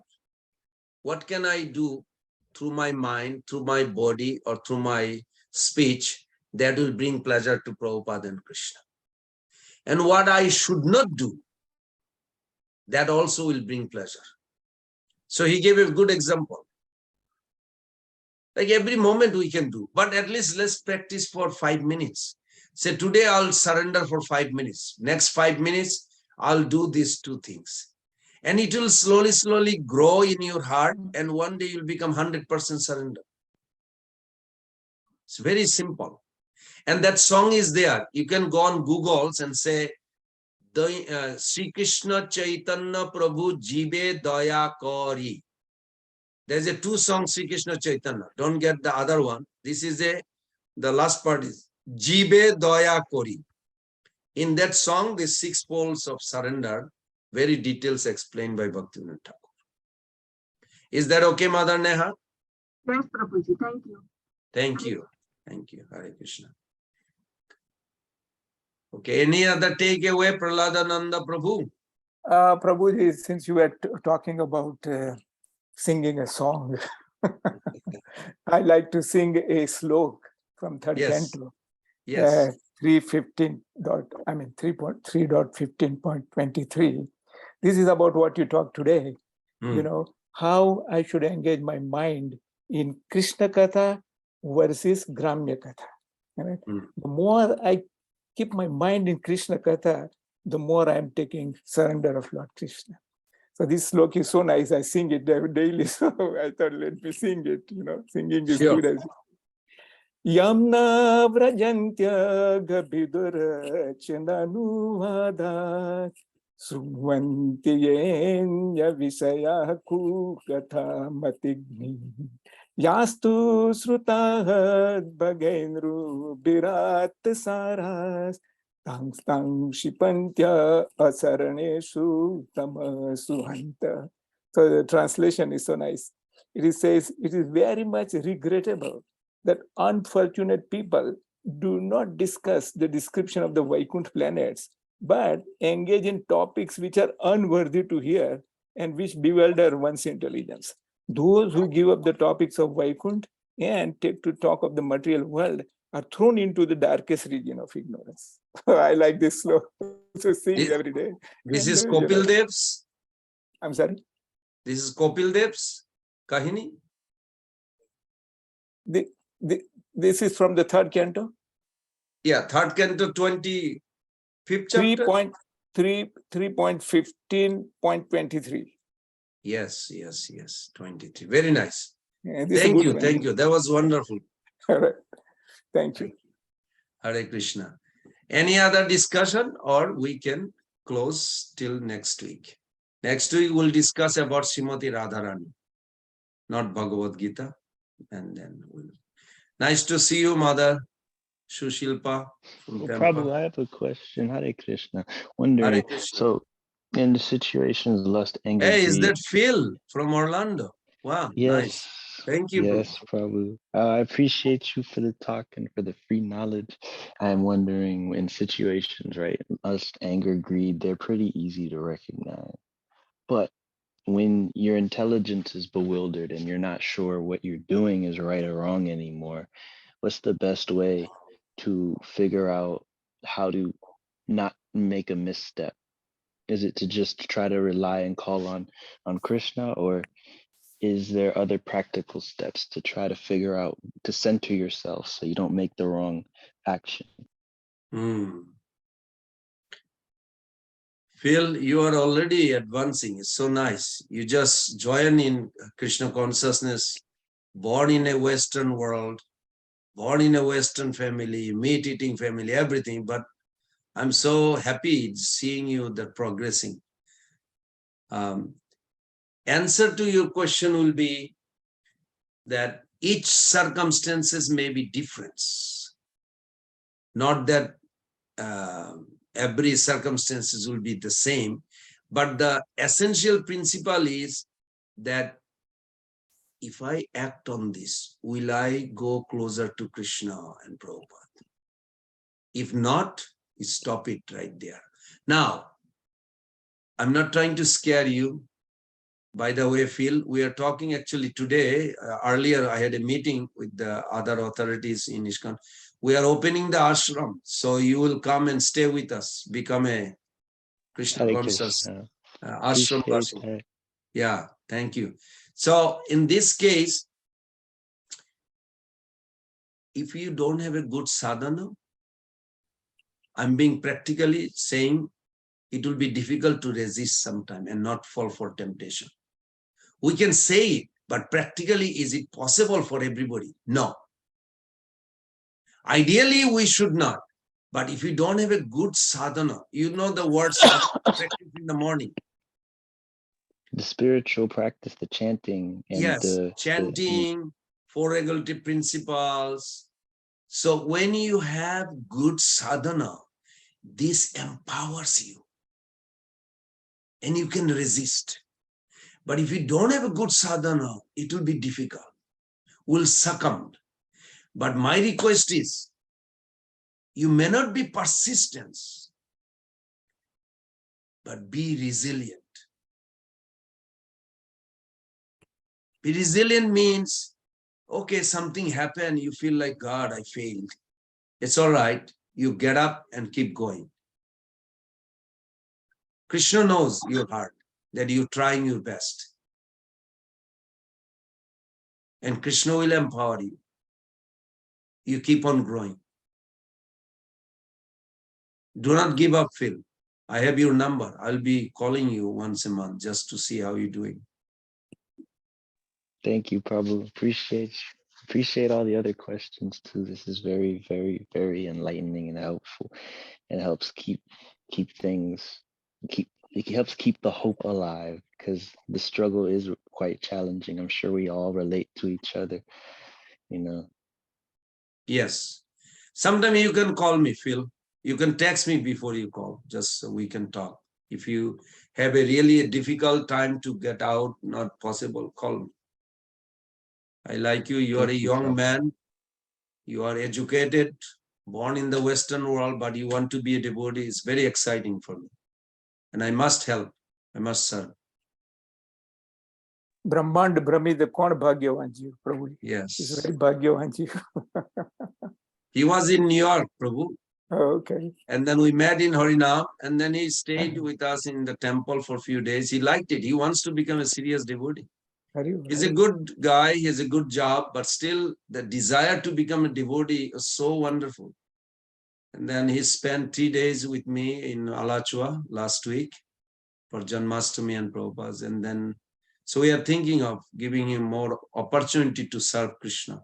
Speaker 1: what can I do through my mind, through my body, or through my speech that will bring pleasure to Prabhupada and Krishna? And what I should not do, that also will bring pleasure. So he gave a good example. Like every moment we can do, but at least let's practice for 5 minutes. Say today I'll surrender for 5 minutes. Next 5 minutes, I'll do these 2 things. And it will slowly grow in your heart. And one day you'll become 100% surrender. It's very simple. And that song is there. You can go on Google's and say, Sri Krishna Chaitanya Prabhu Jibe Daya Kori. There's a two songs Sri Krishna Chaitanya. Don't get the other one. This is the last part is Jibe Daya Kori. In that song, the 6 poles of surrender, very details explained by Bhaktivinoda Thakur. Is that okay, Mother Neha?
Speaker 6: Yes, Prabhuji, thank you.
Speaker 1: Thank you. Thank you. Hare Krishna. Okay, any other takeaway, Prahladananda Prabhu?
Speaker 3: Prabhuji, since you were talking about singing a song, I like to sing a slok from third canto.
Speaker 1: Yes.
Speaker 3: 3.15.23. This is about what you talked today. You know, how I should engage my mind in Krishna Katha versus Gramya Katha. Right? The more I keep my mind in Krishna Katha, the more I'm taking surrender of Lord Krishna. So this slok is so nice. I sing it daily. So I thought, let me sing it. You know, singing is good as Yamna Vrajantya Gabidura Chinanuvada Sumvantiyenya Visaya Kukatha Matigni Yastu Srutahad Bhagendru Birat Saras Tang Shipantya Asaraneshu Tama Suhanta. So the translation is so nice. It says, it is very much regrettable that unfortunate people do not discuss the description of the Vaikuntha planets, but engage in topics which are unworthy to hear and which bewilder one's intelligence. Those who give up the topics of Vaikuntha and take to talk of the material world are thrown into the darkest region of ignorance. I like this slow to sing every day.
Speaker 1: This is Kopil Dev's.
Speaker 3: I'm sorry?
Speaker 1: This is Kopil Dev's Kahini.
Speaker 3: This is from the third canto?
Speaker 1: Yeah, third canto, 25th chapter.
Speaker 3: 3.15.23.
Speaker 1: Yes, 23. Very nice.
Speaker 3: Yeah,
Speaker 1: thank you. That was wonderful.
Speaker 3: All right. Thank you.
Speaker 1: Hare Krishna. Any other discussion, or we can close till next week? Next week we'll discuss about Srimati Radharani, not Bhagavad Gita. And then we'll. Nice to see you, Mother Shushilpa.
Speaker 7: Prabhu, I have a question. Hare Krishna. Wondering,
Speaker 1: Hare Krishna.
Speaker 7: So in the situations, lust, anger,
Speaker 1: hey, is
Speaker 7: greed,
Speaker 1: that Phil from Orlando? Wow,
Speaker 7: yes,
Speaker 1: nice. Thank you.
Speaker 7: Yes, Prabhu. I appreciate you for the talk and for the free knowledge. I'm wondering, in situations, right? Lust, anger, greed, they're pretty easy to recognize. But when your intelligence is bewildered and you're not sure what you're doing is right or wrong anymore, what's the best way to figure out how to not make a misstep? Is it to just try to rely and call on Krishna, or is there other practical steps to try to figure out, to center yourself so you don't make the wrong action?
Speaker 1: Phil, you are already advancing. It's so nice. You just join in Krishna consciousness, born in a Western world, born in a Western family, meat-eating family, everything. But I'm so happy seeing you that progressing. Answer to your question will be that each circumstances may be different. Not that every circumstances will be the same, but the essential principle is that if I act on this, will I go closer to Krishna and Prabhupada? If not, stop it right there. Now, I'm not trying to scare you. By the way, Phil, we are talking actually today. Earlier, I had a meeting with the other authorities in ISKCON. We are opening the ashram, so you will come and stay with us, become a Krishna conscious ashram person. Yeah, thank you. So in this case, if you don't have a good sadhana, I'm being practically saying it will be difficult to resist sometime and not fall for temptation. We can say it, but practically, is it possible for everybody? No. Ideally, we should not. But if you don't have a good sadhana, you know the word sadhana, practice in the morning.
Speaker 7: The spiritual practice, the chanting and
Speaker 1: Yes, chanting, four regulative principles. So when you have good sadhana, this empowers you and you can resist. But if you don't have a good sadhana, it will be difficult. Will succumb. But my request is, you may not be persistent, but be resilient. Be resilient means, okay, something happened, you feel like, God, I failed. It's all right. You get up and keep going. Krishna knows your heart, that you're trying your best. And Krishna will empower you. You keep on growing. Do not give up, Phil. I have your number. I'll be calling you once a month just to see how you're doing.
Speaker 7: Thank you, Prabhu. Appreciate all the other questions too. This is very, very, very enlightening and helpful, and helps keep things it helps keep the hope alive, because the struggle is quite challenging. I'm sure we all relate to each other, you know.
Speaker 1: Yes. Sometime you can call me, Phil. You can text me before you call, just so we can talk. If you have a really difficult time to get out, not possible, call me. I like you. You are a young man. You are educated, born in the Western world, but you want to be a devotee. It's very exciting for me. And I must help. I must serve.
Speaker 3: ब्रह्मांड भ्रमित कौन भाग्यवान जी प्रभु जी.
Speaker 1: Yes.
Speaker 3: He's very भाग्यवान जी.
Speaker 1: He was in New York, Prabhu.
Speaker 3: Okay.
Speaker 1: And then we met in Harinam, and then he stayed with us in the temple for a few days. He liked it. He wants to become a serious devotee. He's a good guy. He has a good job, but still the desire to become a devotee is so wonderful. And then he spent 3 days with me in Alachua last week for Janmashtami and Prabhupada. And then, so we are thinking of giving him more opportunity to serve Krishna.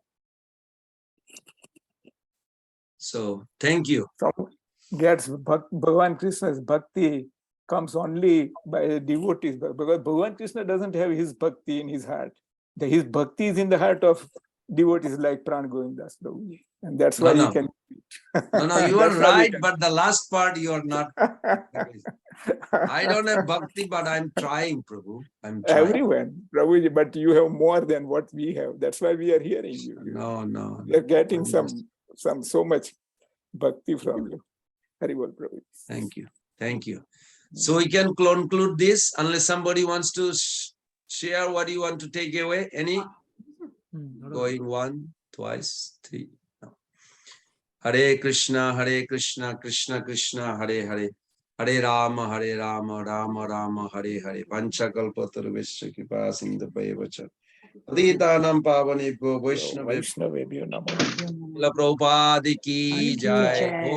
Speaker 1: So thank you.
Speaker 3: So gets Bhagavan Krishna's bhakti comes only by devotees, because Bhagavan Krishna doesn't have his bhakti in his heart. His bhakti is in the heart of devotees like Pran Govindas Prabhuji, and that's why he can.
Speaker 1: No, you are right, but the last part you are not. I don't have bhakti, but I'm trying, Prabhu. I'm trying.
Speaker 3: Everyone, Prabhuji, but you have more than what we have. That's why we are hearing you.
Speaker 1: No.
Speaker 3: We are getting so much bhakti from you. Very well, Prabhuji.
Speaker 1: Thank you. So we can conclude this unless somebody wants to share what you want to take away. Any? Going 1, 2, 3. No. Hare Krishna, Krishna Krishna, Hare Hare. Hare Rama, Rama Rama, Hare Hare. Panchakalpatarvesya kripa sindhupaya Aditanam Pavanebhyo Vaishnavebhyo Namo. Prabhupada ki jai.